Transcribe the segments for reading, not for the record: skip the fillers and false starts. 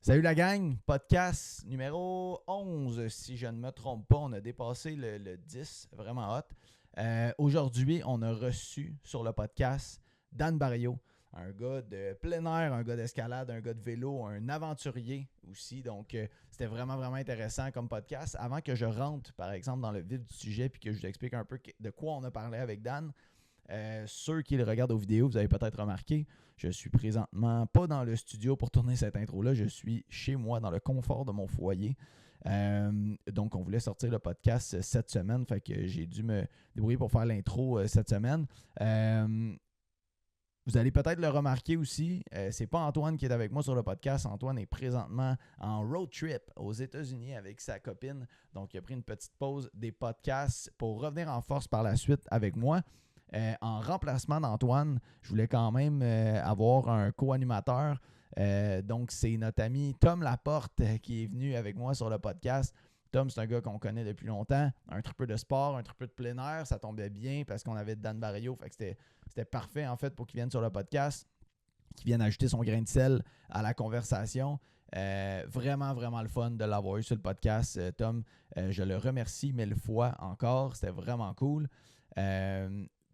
Salut la gang, podcast numéro 11, si je ne me trompe pas, on a dépassé le 10, vraiment hot. Aujourd'hui, on a reçu sur le podcast Dan Barrio, un gars de plein air, un gars d'escalade, un gars de vélo, un aventurier aussi. Donc, c'était vraiment intéressant comme podcast. Avant que je rentre, par exemple, dans le vif du sujet puis que je vous explique un peu de quoi on a parlé avec Dan, ceux qui le regardent aux vidéos, vous avez peut-être remarqué, je suis présentement pas dans le studio pour tourner cette intro-là. Je suis chez moi, dans le confort de mon foyer. Donc, on voulait sortir le podcast cette semaine. Fait que j'ai dû me débrouiller pour faire l'intro cette semaine. Vous allez peut-être le remarquer aussi, c'est pas Antoine qui est avec moi sur le podcast. Antoine est présentement en road trip aux États-Unis avec sa copine. Donc, il a pris une petite pause des podcasts pour revenir en force par la suite avec moi. En remplacement d'Antoine, je voulais quand même avoir un co-animateur. Donc, c'est notre ami Tom Laporte qui est venu avec moi sur le podcast. Tom, c'est un gars qu'on connaît depuis longtemps. Un tripeux de sport, un tripeux de plein air. Ça tombait bien parce qu'on avait Dan Barrio. Fait que c'était parfait, en fait, pour qu'il vienne sur le podcast, qu'il vienne ajouter son grain de sel à la conversation. Vraiment le fun de l'avoir eu sur le podcast. Tom, je le remercie 1000 fois encore. C'était vraiment cool.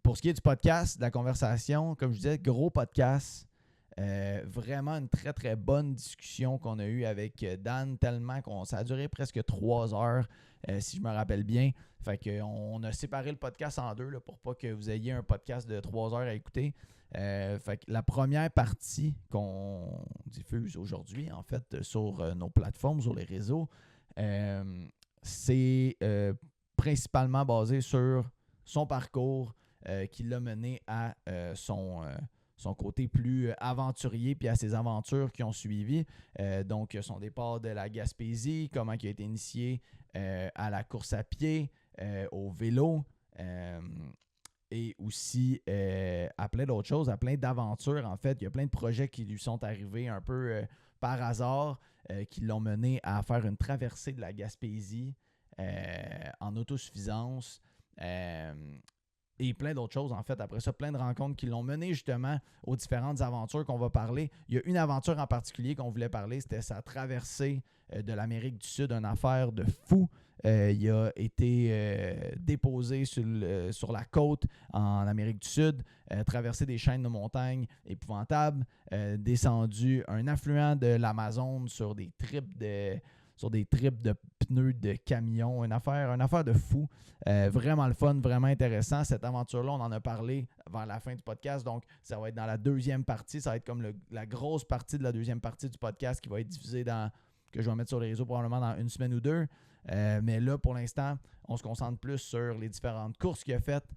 Pour ce qui est du podcast, de la conversation, comme je disais, gros podcast. Vraiment une très bonne discussion qu'on a eue avec Dan, tellement ça a duré presque 3 heures, si je me rappelle bien. Fait qu'on a séparé le podcast en deux là, pour pas que vous ayez un podcast de 3 heures à écouter. Fait que la première partie qu'on diffuse aujourd'hui, en fait, sur nos plateformes, sur les réseaux, c'est principalement basé sur son parcours qui l'a mené à son côté plus aventurier puis à ses aventures qui ont suivi. Donc, son départ de la Gaspésie, comment il a été initié à la course à pied, au vélo et aussi à plein d'autres choses, à plein d'aventures. En fait, il y a plein de projets qui lui sont arrivés un peu par hasard qui l'ont mené à faire une traversée de la Gaspésie en autosuffisance. Et plein d'autres choses, en fait. Après ça, plein de rencontres qui l'ont mené justement aux différentes aventures qu'on va parler. Il y a une aventure en particulier qu'on voulait parler, c'était sa traversée de l'Amérique du Sud, une affaire de fou. Il a été déposé sur la côte en Amérique du Sud, traversé des chaînes de montagnes épouvantables, descendu un affluent de l'Amazone sur des trips de pneus de camion, une affaire de fou. Vraiment le fun, vraiment intéressant. Cette aventure-là, on en a parlé vers la fin du podcast, donc ça va être dans la deuxième partie. Ça va être comme la grosse partie de la deuxième partie du podcast qui va être diffusée que je vais mettre sur les réseaux probablement dans une semaine ou deux. Mais là, pour l'instant, on se concentre plus sur les différentes courses qu'il a faites,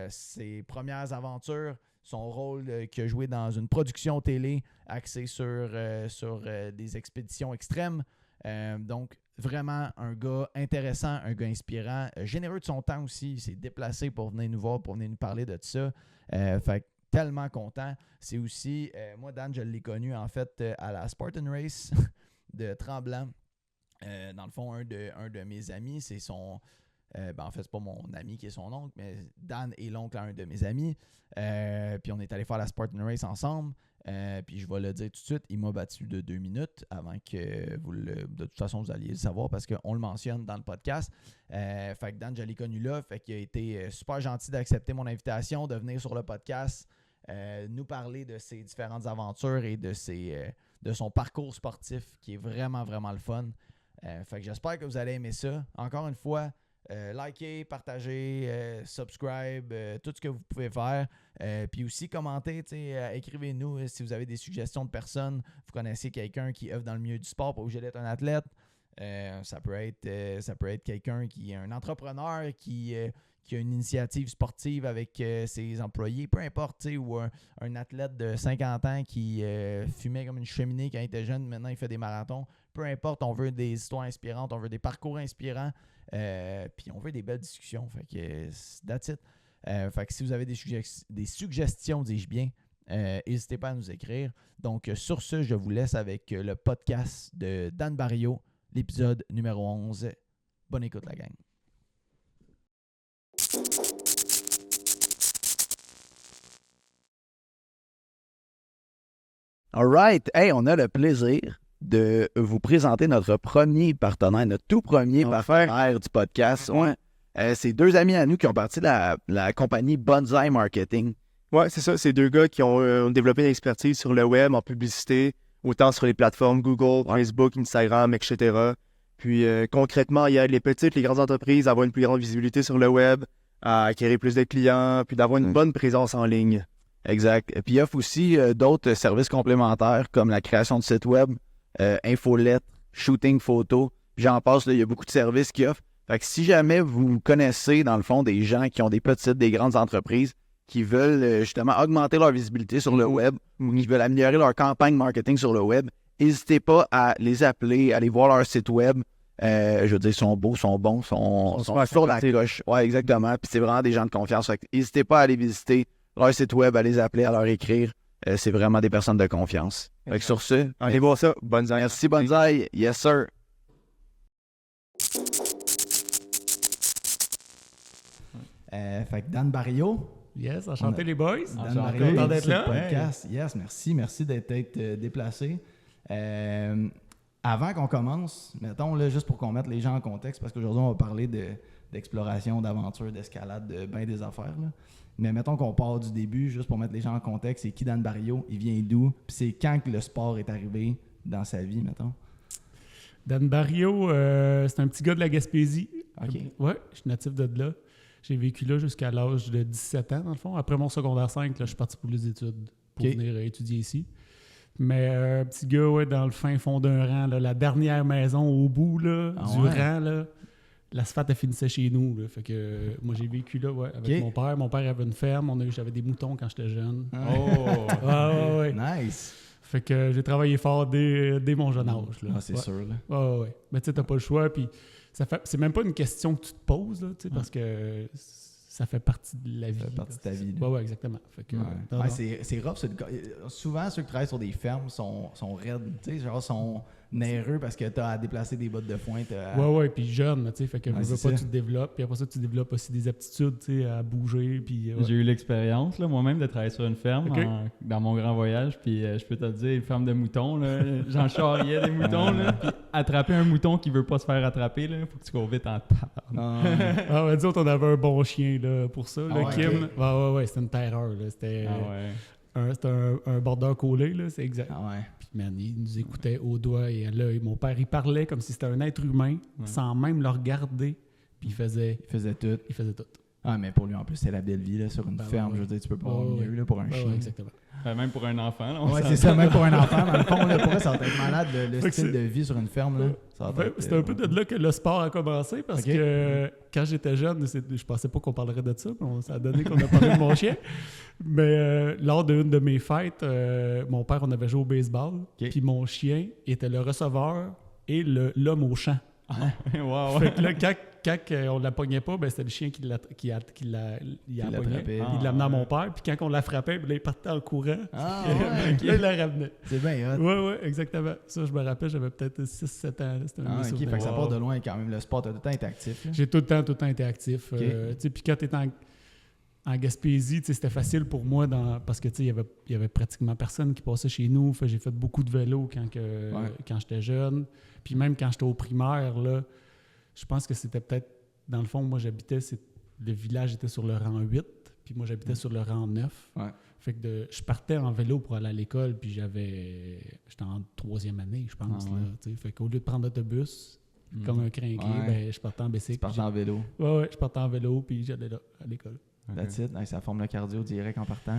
ses premières aventures, son rôle qu'il a joué dans une production télé axée sur des expéditions extrêmes. Donc, vraiment un gars intéressant, un gars inspirant, généreux de son temps aussi. Il s'est déplacé pour venir nous voir, pour venir nous parler de ça. Fait tellement content. C'est aussi, moi, Dan, je l'ai connu en fait à la Spartan Race de Tremblant. Dans le fond, un de mes amis, c'est son. En fait, c'est pas mon ami qui est son oncle, mais Dan est l'oncle à un de mes amis. Puis on est allé faire la Spartan Race ensemble. Puis je vais le dire tout de suite, il m'a battu de 2 minutes avant que de toute façon vous alliez le savoir parce qu'on le mentionne dans le podcast. Fait que Dan, je l'ai connu là. Fait qu'il a été super gentil d'accepter mon invitation, de venir sur le podcast, nous parler de ses différentes aventures et de son parcours sportif qui est vraiment le fun. Fait que j'espère que vous allez aimer ça. Encore une fois, likez, partagez, subscribe, tout ce que vous pouvez faire. Puis aussi, commentez, écrivez-nous si vous avez des suggestions de personnes. Vous connaissez quelqu'un qui œuvre dans le milieu du sport, pas obligé d'être un athlète. Ça peut être quelqu'un qui est un entrepreneur qui a une initiative sportive avec ses employés, peu importe, ou un athlète de 50 ans qui fumait comme une cheminée quand il était jeune, maintenant il fait des marathons. Peu importe, on veut des histoires inspirantes, on veut des parcours inspirants, puis on veut des belles discussions. Fait que that's it. Fait que si vous avez des suggestions, dis-je bien, n'hésitez pas à nous écrire. Donc, sur ce, je vous laisse avec le podcast de Dan Barrio, l'épisode numéro 11. Bonne écoute, la gang. All right. Hey, on a le plaisir de vous présenter notre premier partenaire, notre tout premier partenaire du podcast. Ouais. C'est 2 amis à nous qui ont parti de la compagnie Bonsai Marketing. Ouais, c'est ça. C'est 2 gars qui ont développé une expertise sur le web, en publicité, autant sur les plateformes Google, Facebook, Instagram, etc. Puis concrètement, il y a les petites, les grandes entreprises à avoir une plus grande visibilité sur le web, à acquérir plus de clients, puis d'avoir une bonne présence en ligne. Exact. Puis il offre aussi d'autres services complémentaires comme la création de sites web, infolettre, shooting photo. J'en passe, là, il y a beaucoup de services qu'ils offrent. Fait que si jamais vous connaissez, dans le fond, des gens qui ont des petites, des grandes entreprises qui veulent justement augmenter leur visibilité sur le web ou qui veulent améliorer leur campagne marketing sur le web, n'hésitez pas à les appeler, à aller voir leur site web. Je veux dire, ils sont beaux, sont bons, sont sur la coche. Ouais, exactement. Puis c'est vraiment des gens de confiance. Fait que n'hésitez pas à aller visiter leur site web, à les appeler, à leur écrire. C'est vraiment des personnes de confiance. Fait que sur ce, allez voir ça. Bonsai. Merci, Bonsai. Yes, sir. Fait que Dan Barrio. Yes, enchanté les boys. Dan Barrio, content d'être là. Podcast. Yes, merci d'être déplacé. Avant qu'on commence, mettons, là, juste pour qu'on mette les gens en contexte, parce qu'aujourd'hui, on va parler d'exploration, d'aventure, d'escalade, de bien des affaires. Là. Mais mettons qu'on part du début, juste pour mettre les gens en contexte, c'est qui Dan Barrio, il vient d'où, puis c'est quand que le sport est arrivé dans sa vie, mettons. Dan Barrio, c'est un petit gars de la Gaspésie. OK. Ouais, je suis natif de là. J'ai vécu là jusqu'à l'âge de 17 ans, dans le fond. Après mon secondaire 5, là, je suis parti pour les études, pour venir étudier ici. Mais petit gars, ouais, dans le fin fond d'un rang, là, la dernière maison au bout là, du rang, là, l'asphalte, elle finissait chez nous. Là. Fait que moi, j'ai vécu là avec mon père. Mon père avait une ferme. J'avais des moutons quand j'étais jeune. Ouais. Nice. Fait que j'ai travaillé fort dès mon jeune âge. Là. C'est sûr. Là. Ouais. Mais tu sais, t'as pas le choix. Puis c'est même pas une question que tu te poses, là, parce que ça fait partie de la vie. Ça fait partie de ta vie. Ouais, exactement. Fait que, c'est rough. Souvent, ceux qui travaillent sur des fermes sont raides. Genre, sont nerveux parce que tu as à déplacer des bottes de foin. Ouais, puis jeune, tu sais. Fait que tu te développes. Puis après ça, tu développes aussi des aptitudes, tu sais, à bouger. Puis, J'ai eu l'expérience, là, moi-même, de travailler sur une ferme dans mon grand voyage. Puis je peux te le dire, une ferme de moutons, là, j'en charriais des moutons. Là, puis attraper un mouton qui veut pas se faire attraper, il faut que tu cours vite en tabarnak. Disons, on avait un bon chien là, pour ça, Kim. Ouais, c'était une terreur. Là. C'était un border collé, là, c'est exact. Puis, man, il nous écoutait au doigt et à l'œil. Mon père, il parlait comme si c'était un être humain, sans même le regarder. Puis il faisait tout. Ah, mais pour lui, en plus, c'est la belle vie là, sur une ferme. Je veux dire, tu peux pas avoir mieux là, pour un chien. Exactement. Même pour un enfant. Là, c'est ça, même pour un enfant. Dans le fond, là, pour eux, ça va être malade, le style de vie sur une ferme. Là. C'est un peu de là que le sport a commencé, parce que quand j'étais jeune, je pensais pas qu'on parlerait de ça, mais ça a donné qu'on a parlé de mon chien. Mais lors d'une de mes fêtes, mon père, on avait joué au baseball, puis mon chien était le receveur et l'homme au champ. Wow. Fait que là, quand on la pognait pas, c'était le chien qui l'a pogné. Il l'amenait à mon père. Puis quand on la frappait, là, il partait en courant. Là, il la ramenait. C'est bien hot. Oui, exactement. Ça, je me rappelle, j'avais peut-être 6-7 ans. C'était fait que ça part de loin quand même. Le sport, t'as tout le temps été actif. Là. J'ai tout le temps été actif. Puis quand t'étais en Gaspésie, c'était facile pour moi parce que il y avait pratiquement personne qui passait chez nous. J'ai fait beaucoup de vélo quand j'étais jeune. Puis même quand j'étais au primaire, là, je pense que c'était peut-être... Dans le fond, moi, le village était sur le rang 8, puis moi, j'habitais sur le rang 9. Ouais. Fait que je partais en vélo pour aller à l'école, puis j'étais en 3e année, je pense. Fait qu'au lieu de prendre l'autobus, comme un crinqué, je partais en bicycle. Tu partais en vélo. Ouais, je partais en vélo, puis j'allais là, à l'école. That's it. Ça forme le cardio direct en partant.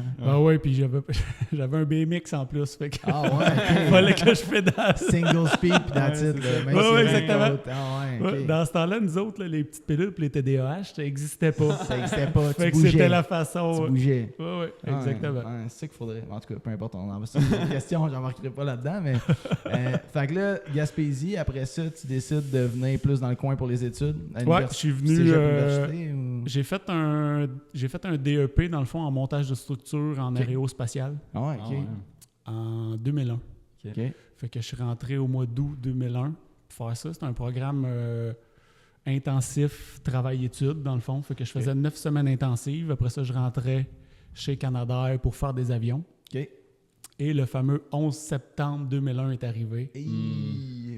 Puis j'avais un BMX en plus. Fait que il fallait que je pédale. Single speed, puis that's it. Exactement. Dans ce temps-là, nous autres, là, les petites pilules et les TDAH, ça n'existait pas. Ça n'existait pas. Fait que c'était la façon. Tu bougeais. Oui, exactement. C'est ça qu'il faudrait. En tout cas, peu importe, on en va sur une question, j'en marquerai pas là-dedans. Mais fait que là, Gaspésie, après ça, tu décides de venir plus dans le coin pour les études. Je suis venu. J'ai fait un DEP, dans le fond, en montage de structure en aérospatial. En 2001. Fait que je suis rentré au mois d'août 2001 pour faire ça. C'était un programme intensif, travail-études, dans le fond. Fait que je faisais 9 semaines intensives. Après ça, je rentrais chez Canadair pour faire des avions. Et le fameux 11 septembre 2001 est arrivé.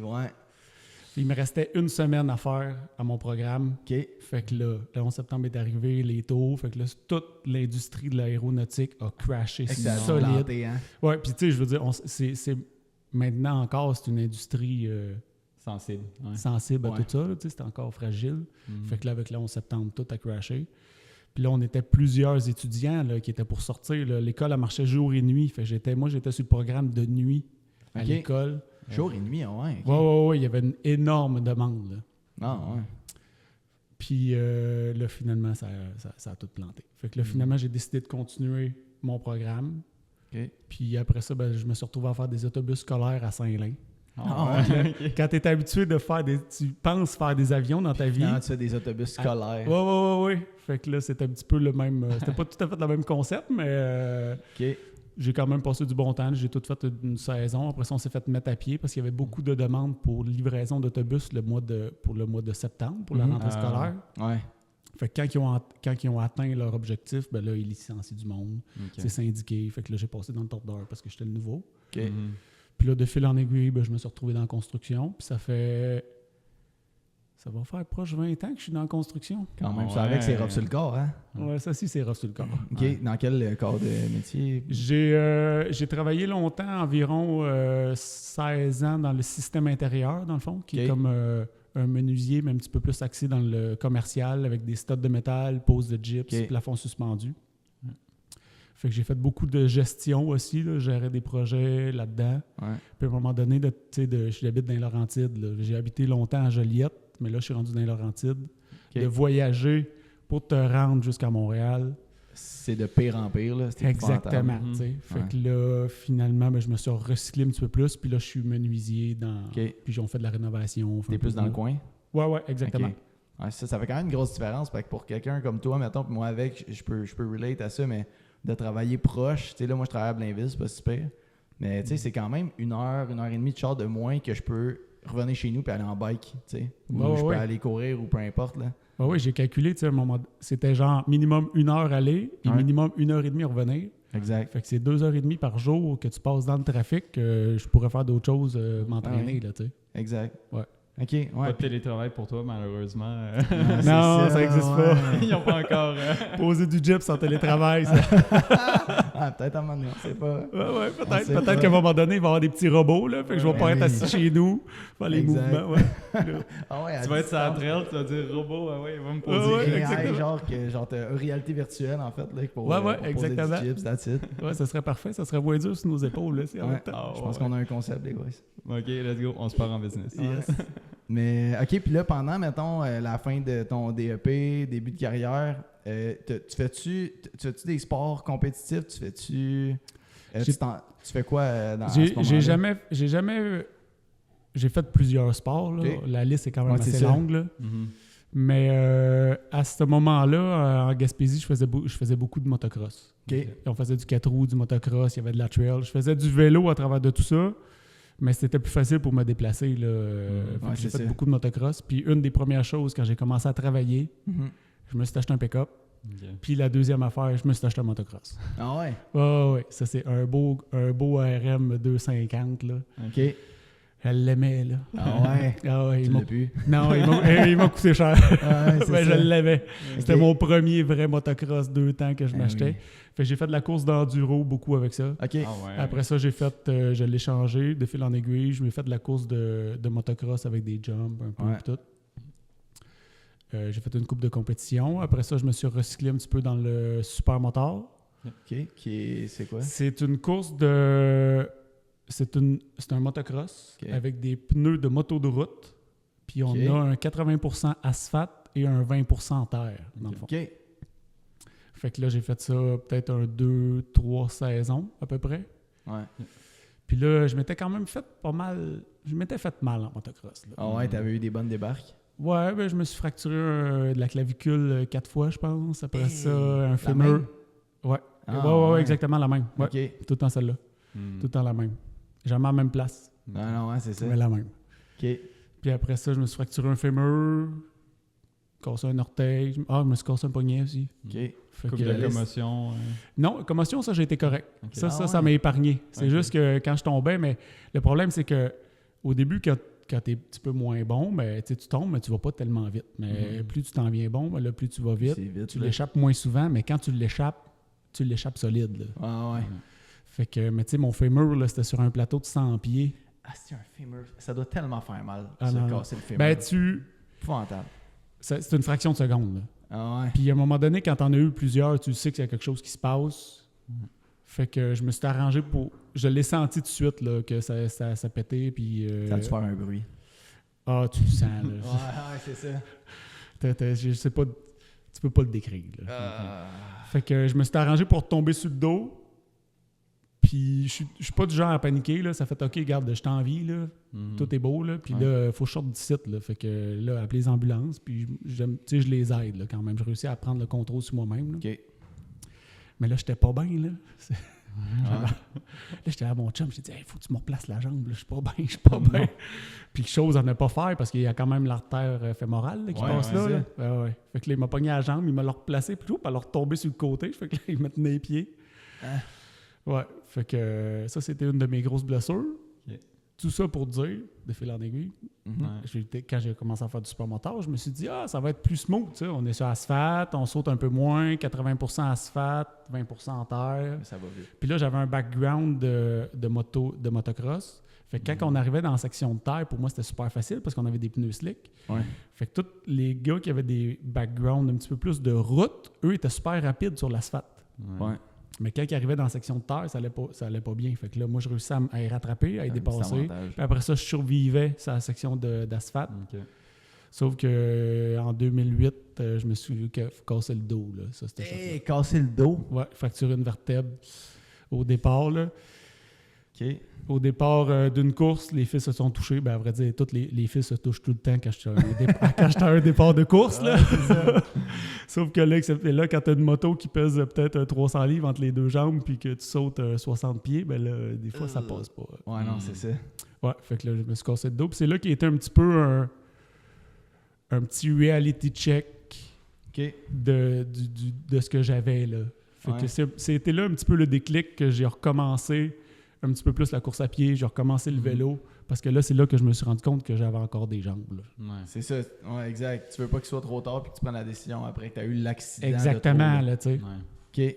Ouais. Il me restait une semaine à faire à mon programme. OK. Fait que là, le 11 septembre est arrivé, les taux. Fait que là, toute l'industrie de l'aéronautique a crashé solide. Planté, hein? Ouais, puis tu sais, je veux dire, c'est maintenant encore, c'est une industrie Sensible. Ouais. sensible à Ouais. tout ça. Tu sais, c'est encore fragile. Fait que là, avec le 11 septembre, tout a crashé. Puis là, on était plusieurs étudiants là, qui étaient pour sortir. Là. L'école, elle marchait jour et nuit. Fait que moi, j'étais sur le programme de nuit à OK. l'école. Jour et nuit, ouais. OK. Ouais, il y avait une énorme demande. Là. Ah, ouais. Puis là, finalement, ça a tout planté. Fait que là, finalement, j'ai décidé de continuer mon programme. OK. Puis après ça, ben, je me suis retrouvé à faire des autobus scolaires à Saint-Lin. Ah, ouais. Quand tu es habitué de faire tu penses faire des avions dans ta vie. Finalement, tu fais des autobus scolaires. Ouais. Fait que là, c'était un petit peu le même. C'était pas tout à fait le même concept, mais OK. j'ai quand même passé du bon temps. J'ai tout fait une saison. Après ça, on s'est fait mettre à pied parce qu'il y avait beaucoup de demandes pour livraison d'autobus pour le mois de septembre, pour la rentrée scolaire. Ouais. Fait que quand ils ont atteint leur objectif, ben là, ils licencient du monde. C'est syndiqué. Fait que là, j'ai passé dans le top d'heure parce que j'étais le nouveau. OK. Puis là, de fil en aiguille, ben, je me suis retrouvé dans la construction. Puis ça va faire proche 20 ans que je suis dans la construction. Quand même, Ouais. ça avec c'est rough sur le corps, hein? Ouais, ça aussi, c'est rough sur le corps. OK. Ouais. Dans quel corps de métier? J'ai travaillé longtemps, environ 16 ans, dans le système intérieur, dans le fond, qui est OK. comme un menuisier, mais un petit peu plus axé dans le commercial, avec des studs de métal, pose de gyps, OK. plafond suspendu. Fait que j'ai fait beaucoup de gestion aussi, là, gérer des projets là-dedans. Ouais. Puis à un moment donné, j'habite dans les Laurentides. Là. J'ai habité longtemps à Joliette, mais là, je suis rendu dans les Laurentides. OK. De voyager pour te rendre jusqu'à Montréal. C'est de pire en pire, là. C'est Exactement. épouvantable. tu sais. Fait Ouais. que là, finalement, ben, je me suis recyclé un petit peu plus. Puis là, je suis menuisier. OK. Puis on fait de la rénovation. T'es plus dans le coin? Ouais, exactement. OK. Ouais, ça fait quand même une grosse différence. Fait que pour quelqu'un comme toi, mettons, puis moi avec, je peux relate à ça, mais de travailler proche, tu sais, là, moi, je travaille à Blainville, c'est pas super. Mais, tu sais, c'est quand même une heure et demie de char de moins que je peux revenir chez nous puis aller en bike, tu sais. Ou Ouais, je peux ouais. aller courir ou peu importe, là. Oui, j'ai calculé, tu sais, à un moment, c'était genre minimum 1 heure aller et Ouais. minimum 1h30 revenir. Exact. Fait que c'est 2h30 par jour que tu passes dans le trafic. Je pourrais faire d'autres choses, m'entraîner, Ouais. là, tu sais. Exact. Ouais. OK, ouais. Pas de télétravail pour toi, malheureusement. c'est Non, ça existe pas. Ils n'ont pas encore. Poser du gyps en télétravail, ça. Ah, peut-être à un moment donné, on sait pas. Ouais, On peut-être. sait pas. Peut-être qu'à un moment donné, il va y avoir des petits robots, là. Fait que je vais pas être assis chez nous, faire les Exact. mouvements, ouais. Ah ouais, à Tu vas être sur la distance. trail, tu vas dire robot, ah ouais, il va me poser. Ouais, AI, exactement. genre t'as une réalité virtuelle en fait là, pour, Ouais, pour exactement. poser du chips, that's it. Ouais, ça serait parfait. Ça serait moins dur sur nos épaules, là. C'est en Ouais. même temps. Ah, Je pense ouais. qu'on a un concept les gars. Ok, let's go, on se part en business. Yes. Mais ok, puis là pendant mettons la fin de ton DEP, début de carrière, tu fais-tu des sports compétitifs, tu fais quoi dans à ce moment-là? J'ai fait plusieurs sports, là. Ok. La liste est quand même Ouais, c'est assez ça. longue, là. Mhm. Mais à ce moment-là, en Gaspésie, je faisais beaucoup de motocross. Ok. Et on faisait du 4 roues, du motocross, il y avait de la trail. Je faisais du vélo à travers de tout ça, mais c'était plus facile pour me déplacer. Là. Fait que Ouais, j'ai c'est fait ça. beaucoup de motocross. Puis une des premières choses, quand j'ai commencé à travailler, Mhm. je me suis acheté un pick-up. Ok. Puis la deuxième affaire, je me suis acheté un motocross. Ah ouais. Ouais, ça c'est un beau RM 250, là. Ok. Elle l'aimait, là. Ah ouais. Ah ouais, Tu il l'as m'a... pu. Non, il m'a coûté cher. Ah ouais, c'est Mais ça. je l'avais. C'était Ok. mon premier vrai motocross 2 temps que je Ah m'achetais. oui. Fait que j'ai fait de la course d'enduro beaucoup avec ça. Ok. Ah ouais. Après ça, je l'ai changé de fil en aiguille. Je m'ai fait de la course de motocross avec des jumps un peu Ouais. et tout. J'ai fait une coupe de compétition. Après ça, je me suis recyclé un petit peu dans le supermotor. Ok. C'est quoi? C'est une course de... C'est un motocross Ok. avec des pneus de moto de route. Puis on Ok. a un 80% asphalte et un 20% terre, dans le fond. Ok. Fait que là, j'ai fait ça peut-être 2-3 saisons à peu près. Ouais. Puis là, je m'étais quand même fait pas mal... Je m'étais fait mal en motocross. Là. Ah ouais, t'avais eu des bonnes débarques. Ouais, ben je me suis fracturé de la clavicule 4 fois, je pense. Après Hey, ça, un la fémur. même? Ouais. Ah, ouais, exactement la même. Ouais, Ok. tout le temps celle-là. Hmm. Tout le temps la même. Jamais à la même place, Non, ouais, c'est ça. mais la même. Ok. Puis après ça, je me suis fracturé un fémur. cassé un orteil. Je me suis cassé un poignet aussi. OK. Fait Couple de commotion. Non, commotion, ça, j'ai été correct. Ok. Ça m'a épargné. C'est Ok. juste que quand je tombais, mais le problème, c'est que au début, quand tu es un petit peu moins bon, ben, tu tombes, mais tu vas pas tellement vite. Mais plus tu t'en viens bon, ben, là, plus tu vas vite. C'est vite, Tu là. l'échappes moins souvent, mais quand tu l'échappes solide. Là. Ah ouais. Fait que, mais tu sais, mon fémur, là, c'était sur un plateau de 100 pieds. Ah, c'est un fémur. Ça doit tellement faire mal, Ah, se non. casser le fémur. Ben, Épouvantable. c'est une fraction de seconde. Là. Ah ouais. Puis à un moment donné, quand t'en as eu plusieurs, tu sais qu'il y a quelque chose qui se passe. Fait que je me suis arrangé pour... Je l'ai senti tout de suite, là, que ça pétait, puis... Ça a dû faire un bruit. Ah, tu le sens, là. Ouais, c'est ça. Je sais pas... Tu peux pas le décrire, là. Fait que je me suis arrangé pour tomber sur le dos. Puis je suis pas du genre à paniquer, là. Ça fait « OK, garde, je t'en vie, là. Tout est beau, là. Puis là, faut que je sorte du site, là. Fait que là, appeler les ambulances. Puis je les aide, là, quand même. J'ai réussi à prendre le contrôle sur moi-même, là. OK. Mais là, j'étais pas bien, là. Là, j'étais à mon chum, j'ai dit, hey, faut que tu me replaces la jambe, là. Je suis pas bien. Puis chose à ne pas faire parce qu'il y a quand même l'artère fémorale là, qui passe là. Ouais. Fait que là, il m'a pogné la jambe, il m'a replacé, puis elle a retombé sur le côté. Fait que là, il m'a tenu les pieds. Ouais, fait que ça, c'était une de mes grosses blessures. Ok. Tout ça pour dire, de fil en aiguille, Mhm. quand j'ai commencé à faire du supermoteur, je me suis dit, ça va être plus smooth. Tu sais. On est sur asphalte, on saute un peu moins, 80% asphalte, 20% en terre. Ça va vite. Puis là, j'avais un background de motocross. Fait que quand on arrivait dans la section de terre, pour moi, c'était super facile parce qu'on avait des pneus slick. Ouais. Fait que tous les gars qui avaient des backgrounds un petit peu plus de route, eux étaient super rapides sur l'asphalte. Ouais. Mais quand ils arrivaient dans la section de terre, ça allait pas bien. Fait que là, moi, je réussissais à y rattraper, à y dépasser. Puis après ça, je survivais sur la section d'asphalte. Ok. Sauf que en 2008, je me suis cassé le dos. Là. Ça, c'était ça. Hey, casser le dos. Ouais, fracturé une vertèbre au départ. Là. OK. Au départ d'une course, les fils se sont touchés. Ben, à vrai dire, tous les fils se touchent tout le temps quand je suis à un départ de course. Là. Sauf que là, quand tu as une moto qui pèse peut-être 300 livres entre les deux jambes puis que tu sautes 60 pieds, ben là, des fois, ça passe pas. Ouais, non, c'est ça. Ouais, fait que là, je me suis cassé le dos. Puis c'est là qu'il était un petit peu un petit reality check OK. de ce que j'avais. Là. Fait Ouais. que c'était là un petit peu le déclic que j'ai recommencé un petit peu plus la course à pied, j'ai recommencé le vélo, parce que là, c'est là que je me suis rendu compte que j'avais encore des jambes. Là. Ouais. C'est ça. Ouais, exact. Tu veux pas qu'il soit trop tard puis que tu prennes la décision après que tu as eu l'accident. Exactement, de trop, là, tu sais. Ouais.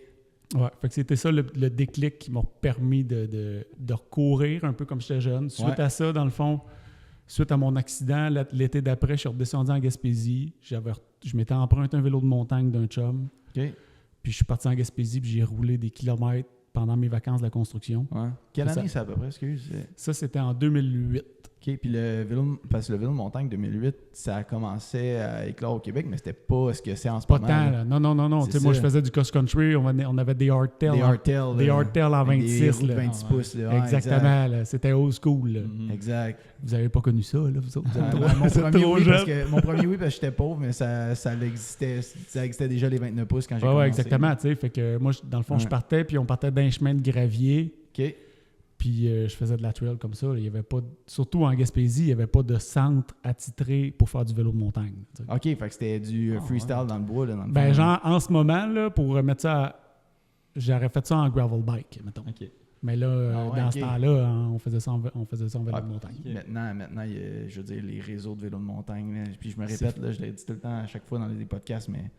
OK. Ouais, fait que c'était ça le déclic qui m'a permis de recourir un peu comme j'étais jeune. Suite à ça, dans le fond, suite à mon accident, l'été d'après, je suis redescendu en Gaspésie. Je m'étais emprunté un vélo de montagne d'un chum. OK. Puis je suis parti en Gaspésie puis j'ai roulé des kilomètres pendant mes vacances de la construction. Ouais. Quelle C'est année ça à peu près, excuse? Ça, c'était en 2008. OK, puis le vélo, parce que le vélo de montagne 2008, ça a commencé à éclore au Québec, mais c'était pas ce que c'est en ce Pas moment. tant, là. Non. C'est Tu sais, moi, ça. je faisais du cross-country. On avait des hardtails. Des hardtails. Des hardtails en avec des 26. roues de Là. 26 pouces. Là. Ouais, Exactement. Là. C'était old school. Là. Exact. Vous avez pas connu ça, là, vous autres? Vous êtes trop, Mon vous êtes premier, trop oui, parce jeunes. que, mon premier, oui, parce que j'étais pauvre, mais ça existait déjà les 29 pouces quand j'ai Ouais, commencé. exactement. Tu sais, fait que moi, dans le fond, je partais, puis on partait d'un chemin de gravier. OK. Puis je faisais de la trail comme ça. Là. Il y avait pas, surtout en Gaspésie, il n'y avait pas de centre attitré pour faire du vélo de montagne. Tu sais. OK, fait que c'était du freestyle dans le bois. Là, dans le Ben, fond. genre, en ce moment, là, pour mettre ça, j'aurais fait ça en gravel bike, mettons. OK. Mais là, ouais, dans ok. ce temps-là, on faisait ça en vélo de montagne. Ok. Maintenant, il y a, je veux dire, les réseaux de vélos de montagne. Là, puis je me répète, là, je l'ai dit tout le temps à chaque fois dans les podcasts, mais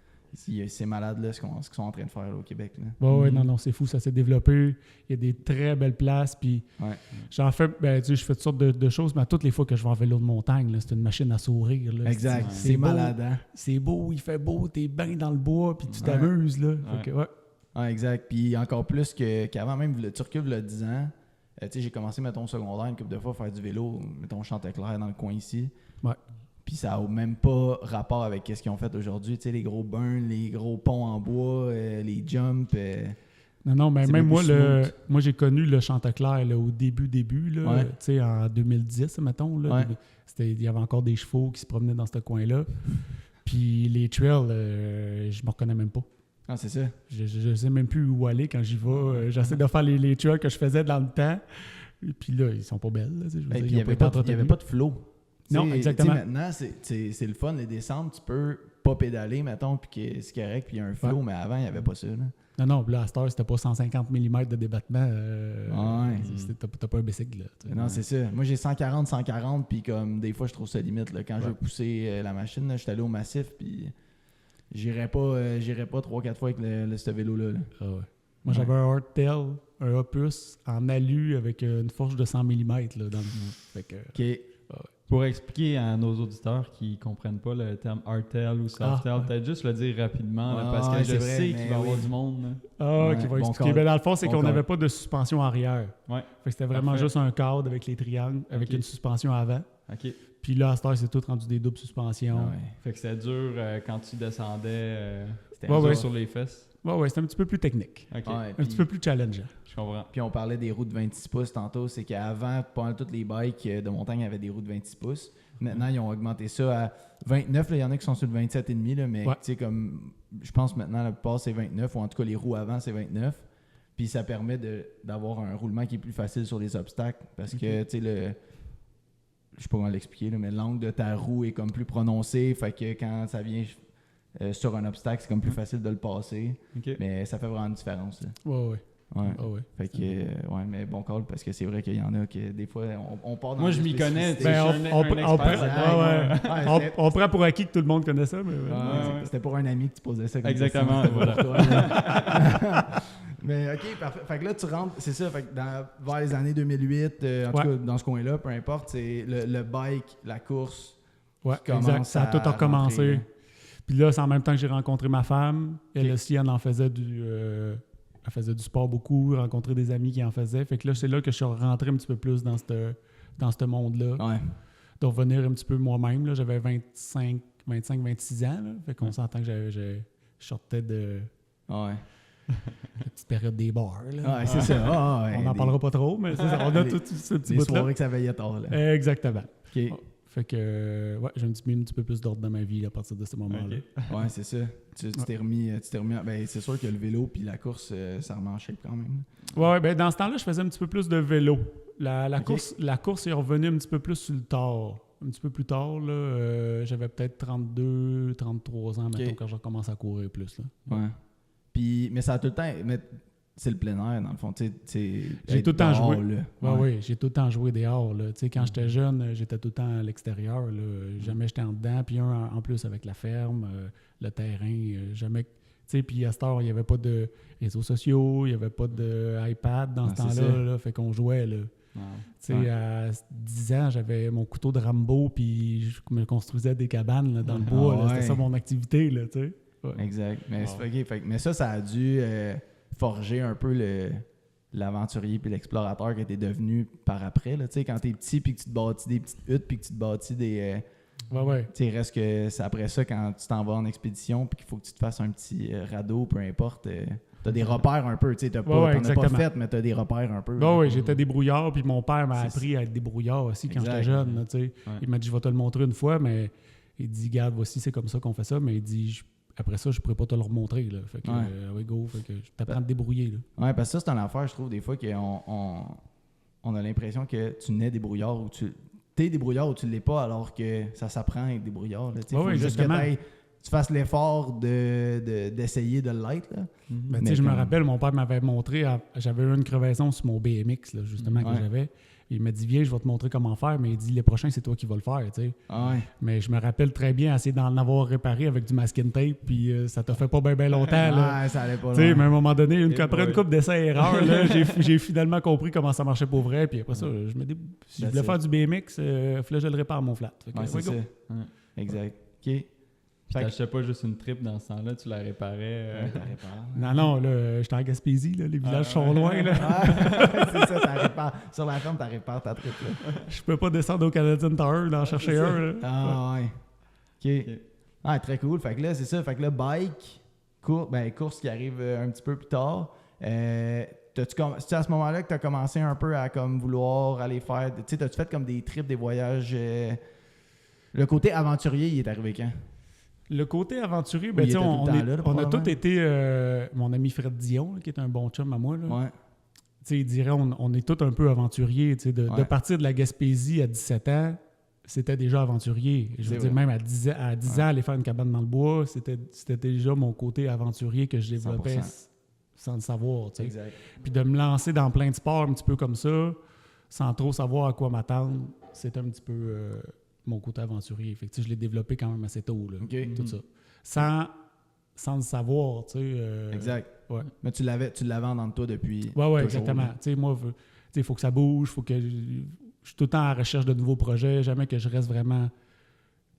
c'est malade là, ce qu'ils sont en train de faire là, au Québec. Là. Ouais, non, c'est fou, ça s'est développé. Il y a des très belles places. Puis Ouais. j'en fais, ben, tu sais, je fais toutes sortes de choses, mais à toutes les fois que je vais en vélo de montagne, là, c'est une machine à sourire. Là. Exact. C'est C'est beau. malade, hein? C'est beau, il fait beau, t'es bien dans le bois, puis tu t'amuses. Là. Fait que, ouais. Ouais, exact. Puis encore plus qu'avant même, tu recules le 10 ans. Tu sais, j'ai commencé, mettons, au secondaire, une couple de fois à faire du vélo, mettons, Chanteclair dans le coin ici. Ouais. Puis ça n'a même pas rapport avec ce qu'ils ont fait aujourd'hui. Tu sais, les gros burns, les gros ponts en bois, les jumps. Non, mais C'est même bien moi, plus moi j'ai connu le Chanteclair là, au début, là, Ouais. tu sais, en 2010, mettons. Là, Ouais. il y avait encore des chevaux qui se promenaient dans ce coin-là. Puis les trails, je me reconnais même pas. Ah, c'est ça. Je sais même plus où aller quand j'y vais. J'essaie de faire les trails que je faisais dans le temps. Et puis là, ils sont pas belles. Là, je veux dire, Puis il ils n'y ont avait, été pas de flow. Non, Tu sais, exactement. tu sais, maintenant, c'est le fun, les descentes, tu peux pas pédaler, mettons, puis que c'est correct, puis il y a un flow, mais avant, il n'y avait pas ça. Là. Non, là, à cette heure, c'était pas 150 mm de débattement. T'as pas un bicycle, là. Non, c'est ça. Moi, j'ai 140, puis comme des fois, je trouve ça limite. Là. Quand je veux pousser la machine, je suis allé au massif, puis j'irais pas 3-4 fois avec ce vélo-là. Là. Ah ouais. Moi, j'avais un hardtail, un Opus, en alu avec une fourche de 100 mm là, dans le fait que, OK. Pour expliquer à nos auditeurs qui ne comprennent pas le terme hardtail ou softtail, peut-être juste le dire rapidement, là, parce que je sais qu'il va y avoir du monde. Là. Qui va expliquer. Ben, dans le fond, c'est qu'on n'avait pas de suspension arrière. Ouais. Fait que c'était vraiment juste un cadre avec les triangles, avec une suspension avant. OK. Puis là, à cette heure, c'est tout rendu des doubles suspensions. Fait que c'était dur quand tu descendais sur les fesses. Ouais, c'était un petit peu plus technique. Okay. Ouais, un petit peu plus challengeant. Je comprends. Puis on parlait des roues de 26 pouces tantôt, c'est qu'avant, pendant toutes les bikes de montagne avaient des roues de 26 pouces. Maintenant, ils ont augmenté ça à 29. Il y en a qui sont sur le 27,5, là, mais tu sais, comme je pense maintenant, la plupart c'est 29, ou en tout cas les roues avant c'est 29. Puis ça permet d'avoir un roulement qui est plus facile sur les obstacles. Parce que, tu sais, je sais pas comment l'expliquer, là, mais l'angle de ta roue est comme plus prononcé. Fait que quand ça vient sur un obstacle, c'est comme plus facile de le passer. Okay. Mais ça fait vraiment une différence. Là. Ouais. Fait que, mais bon call, parce que c'est vrai qu'il y en a que des fois, on part dans moi, je m'y connais. On prend pour acquis que tout le monde connaît ça. Mais C'était pour un ami que tu posais ça. Exactement. Mais OK, parfait. Fait que là, tu rentres, c'est ça, fait que vers les années 2008, en tout cas, dans ce coin-là, peu importe, c'est le bike, la course. Ouais, exact. Ça a tout recommencé. Puis là, c'est en même temps que j'ai rencontré ma femme. Elle aussi, elle en faisait elle faisait du sport beaucoup, rencontrer des amis qui en faisaient. Fait que là, c'est là que je suis rentré un petit peu plus dans ce monde-là. Ouais. De revenir un petit peu moi-même. Là. J'avais 25, 26 ans. Là. Fait qu'on s'entend que je sortais de la petite période des bars. Là. Ouais, c'est ça. On n'en parlera pas trop, mais c'est ça. On a tout ce petit bout-là. Des soirées que ça veillait tard. Là. Exactement. OK. Fait que, j'ai mis un petit peu plus d'ordre dans ma vie à partir de ce moment-là. Okay. Ouais, c'est ça. Tu t'es remis. Ben, c'est sûr que le vélo puis la course, ça remet en shape quand même. Ouais, ben dans ce temps-là, je faisais un petit peu plus de vélo. La course est revenue un petit peu plus sur le tard. Un petit peu plus tard, là, j'avais peut-être 32, 33 ans, mettons, quand j'ai recommencé à courir plus. Là. Ouais. Puis, mais ça a tout le temps. Mais c'est le plein air, dans le fond. J'ai tout le temps joué. Oui, j'ai tout le temps joué dehors. Là. Quand j'étais jeune, j'étais tout le temps à l'extérieur. Là. Jamais j'étais en dedans. Puis en plus avec la ferme, le terrain, jamais. Puis à cette heure, il n'y avait pas de réseaux sociaux, il n'y avait pas d'iPad dans ce temps-là. Là, fait qu'on jouait. Là. À 10 ans, j'avais mon couteau de Rambo, puis je me construisais des cabanes là, dans le bois. Là, c'était ça mon activité. Là, Exact. Mais, mais ça a dû forger un peu l'aventurier puis l'explorateur que tu es devenu par après. Là, quand tu es petit, puis que tu te bâtis des petites huttes, puis que tu te bâtis des... Il reste que c'est après ça, quand tu t'en vas en expédition, puis qu'il faut que tu te fasses un petit radeau, peu importe... T'as des repères un peu, tu sais, t'en as pas fait, mais t'as des repères un peu. Oui, j'étais débrouillard, puis mon père m'a appris à être débrouillard aussi quand j'étais jeune. Là, il m'a dit, je vais te le montrer une fois, mais il dit, regarde, voici, c'est comme ça qu'on fait ça, mais il dit, après ça, je pourrais pas te le remontrer. Là. Fait que, go, fait que je t'apprends à te débrouiller. Là. Ouais, parce que ça, c'est une affaire, je trouve, des fois, on a l'impression que tu nais débrouillard ou t'es débrouillard ou tu l'es pas, alors que ça s'apprend à être débrouillard. Là, faut juste que tu fasses l'effort d'essayer de l'être. Là. Ben, je me rappelle, mon père m'avait montré, j'avais eu une crevaison sur mon BMX, là, justement, que j'avais. Il m'a dit, viens, je vais te montrer comment faire, mais il dit, le prochain, c'est toi qui vas le faire. Mais je me rappelle très bien essayer d'en avoir réparé avec du masking tape, puis ça t'a fait pas bien longtemps. Là. Ça allait pas loin. Mais à un moment donné, après une couple d'essais-erreurs, j'ai finalement compris comment ça marchait pour vrai, puis après ça, si je voulais faire du BMX, il fallait que je le répare mon flat. C'est ça. Exact. OK. Tu t'achetais pas juste une trip dans ce temps-là, tu la réparais. Non, là, j'étais en Gaspésie, là, les villages sont loin. Là. C'est ça, t'as réparé. Sur la ferme, t'as réparé ta trip. Là. Je peux pas descendre au Canadian Tower d'en chercher un. Là. OK. Très cool. Fait que là, c'est ça. Fait que là, bike, course qui arrive un petit peu plus tard. C'est à ce moment-là que t'as commencé un peu à comme vouloir aller faire... Tu sais, t'as-tu fait comme des trips, des voyages... Le côté aventurier, il est arrivé quand? Le côté aventurier, on a tous été... mon ami Fred Dion, là, qui est un bon chum à moi, là, il dirait on est tous un peu aventuriers. De partir de la Gaspésie à 17 ans, c'était déjà aventurier. Je veux dire, même à 10 ans, aller faire une cabane dans le bois, c'était déjà mon côté aventurier que je développais 100%. sans le savoir. Tu sais. Exact. Puis de me lancer dans plein de sports un petit peu comme ça, sans trop savoir à quoi m'attendre, c'était un petit peu mon côté aventurier. Fait que, tu sais, je l'ai développé quand même assez tôt, là, OK. tout ça. Sans le savoir, tu sais. Exact. Ouais. Mais tu l'avais en dedans de toi depuis. Ouais, toujours, exactement. là. Tu sais, moi, il faut que ça bouge, faut que je suis tout le temps à la recherche de nouveaux projets, jamais que je reste vraiment.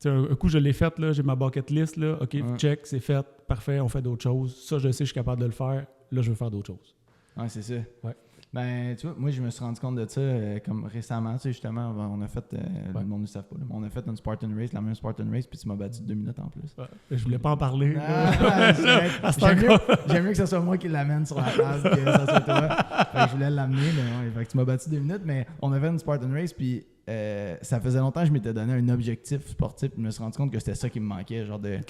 Tu sais, un coup, je l'ai fait, là, j'ai ma bucket list, là, OK, check, c'est fait, parfait, on fait d'autres choses. Ça, je sais, je suis capable de le faire. Là, je veux faire d'autres choses. Ouais, c'est ça. Ouais. Ben, tu vois, moi, je me suis rendu compte de ça comme récemment, tu sais, justement, on a fait, le monde ne le savent pas, là, mais on a fait une Spartan Race, la même Spartan Race, puis tu m'as battu de 2 minutes en plus. Ouais. Je voulais pas en parler. J'aime mieux que ce soit moi qui l'amène sur la table que ce soit toi. Fait que je voulais l'amener, mais ouais, fait que tu m'as battu 2 minutes, mais on avait une Spartan Race, puis ça faisait longtemps que je m'étais donné un objectif sportif, puis je me suis rendu compte que c'était ça qui me manquait, genre de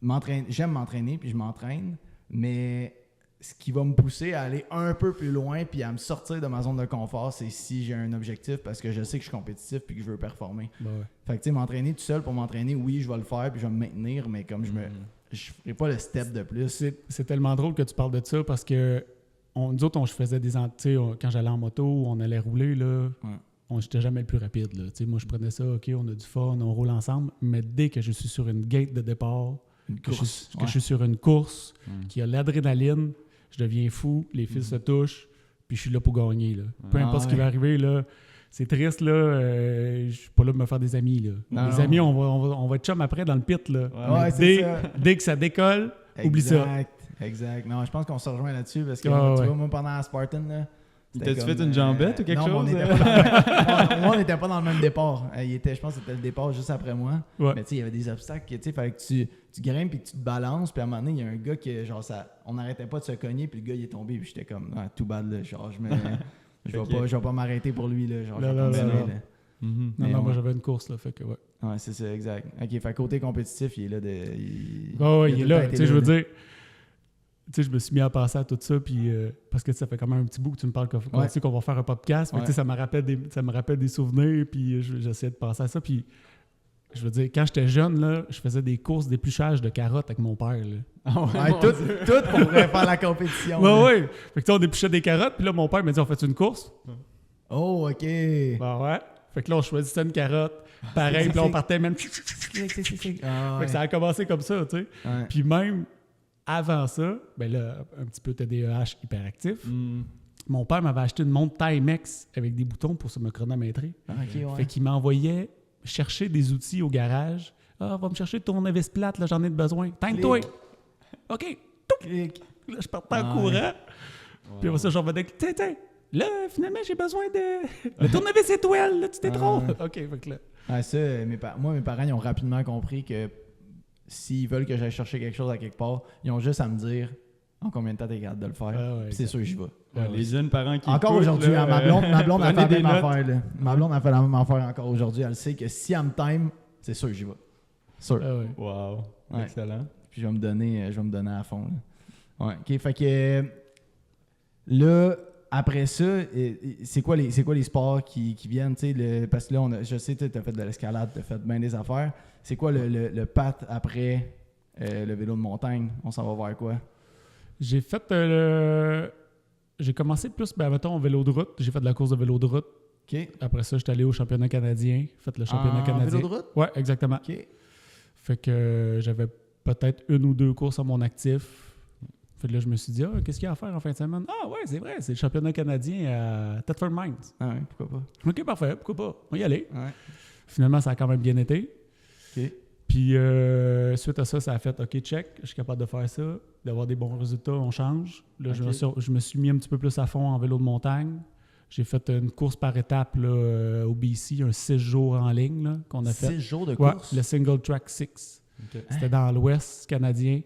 m'entraîner. J'aime m'entraîner, puis je m'entraîne, mais ce qui va me pousser à aller un peu plus loin puis à me sortir de ma zone de confort, c'est si j'ai un objectif parce que je sais que je suis compétitif puis que je veux performer. Ben ouais. Fait que tu sais, m'entraîner tout seul pour m'entraîner, oui, je vais le faire puis je vais me maintenir, mais comme je ferai pas le step de plus. C'est tellement drôle que tu parles de ça parce que nous autres, je faisais des... Tu sais, quand j'allais en moto, on allait rouler, là... Ouais. J'étais jamais le plus rapide, là. Tu sais, moi, je prenais ça, OK, on a du fun, on roule ensemble, mais dès que je suis sur une gate de départ, que je suis sur une course, qui a l'adrénaline, je deviens fou, les fils se touchent, puis je suis là pour gagner. Là. Peu importe ce qui va arriver, là, c'est triste, là, je suis pas là pour me faire des amis. Là. Non, les amis, on va être chum après dans le pit. Là. Dès que ça décolle, oublie ça. Exact. Non, je pense qu'on se rejoint là-dessus parce que tu vois, moi, pendant la Spartan, là, t'as-tu fait une jambette ou quelque chose? On n'était pas dans le même départ. Je pense que c'était le départ juste après moi. Ouais. Mais tu sais, il y avait des obstacles. Il fallait que tu grimpes et que tu te balances. Puis à un moment donné, il y a un gars qui, genre, on n'arrêtait pas de se cogner. Puis le gars, il est tombé. Puis j'étais comme, tout bad, là. Genre, je vais pas m'arrêter pour lui, là. Genre, je vais continuer, là. Non, moi, j'avais une course, là. Fait que, ouais. Ouais, c'est ça, exact. OK, fait côté compétitif, il est là. Il est là. Tu sais, je veux dire. Tu sais, je me suis mis à penser à tout ça, puis parce que ça fait quand même un petit bout que tu me parles qu'on va faire un podcast. Tu sais, ça me rappelle des souvenirs, puis j'essayais de penser à ça. Puis, je veux dire, quand j'étais jeune, là, je faisais des courses d'épluchage de carottes avec mon père. Là. Tout pour faire la compétition. Ouais. Fait que on épluchait des carottes, puis là, mon père m'a dit, on fait une course? Oh, OK. Ben ouais. Fait que là, on choisissait une carotte. Pareil, puis là, on partait même. Fait que ça a commencé comme ça, tu sais. Ouais. Puis même... Avant ça, ben là, un petit peu TDAH hyperactif. Mon père m'avait acheté une montre Timex avec des boutons pour se me chronométrer. Fait qu'il m'envoyait chercher des outils au garage. Va me chercher ton tournevis plate, là, j'en ai besoin. Tank-toi! OK! Là, je partais en courant. Puis après ça, j'en venais. Tiens, là, finalement, j'ai besoin de. Le tournevis étoile, là, tu t'es trop. OK, fait que là. Ça, mes parents, ils ont rapidement compris que s'ils veulent que j'aille chercher quelque chose à quelque part, ils ont juste à me dire en combien de temps t'es capable de le faire. Puis c'est sûr que j'y vais. Les jeunes parents qui encore aujourd'hui, ma blonde a fait la même affaire. Là. Ma blonde a fait la même affaire encore aujourd'hui. Elle sait que si elle me time, c'est sûr que j'y vais. Sûr. Wow. Ouais. Excellent. Puis je vais me donner à fond. Là. Ouais. OK, fait que là, après ça, c'est quoi les sports qui viennent? Parce que là, je sais que tu as fait de l'escalade, tu as fait bien des affaires. C'est quoi le path après le vélo de montagne? On s'en va voir quoi? J'ai fait j'ai commencé plus, mettons, en vélo de route. J'ai fait de la course de vélo de route. OK. Après ça, j'étais allé au championnat canadien. Fait le championnat canadien. Vélo de route? Ouais, exactement. OK. Fait que j'avais peut-être 1 ou 2 courses à mon actif. Fait que là, je me suis dit, qu'est-ce qu'il y a à faire en fin de semaine? Ah ouais, c'est vrai, c'est le championnat canadien à Thetford Mines. Ah ouais, pourquoi pas? OK, parfait, pourquoi pas? On va y aller. Ouais. Finalement, ça a quand même bien été. OK. Puis suite à ça, ça a fait OK, check, je suis capable de faire ça, d'avoir des bons résultats, on change. Là, okay. je me suis mis un petit peu plus à fond en vélo de montagne. J'ai fait une course par étape là, au BC, un 6 jours en ligne là, qu'on a fait. 6 jours de course? Le Single Track 6. Okay. C'était dans l'Ouest canadien.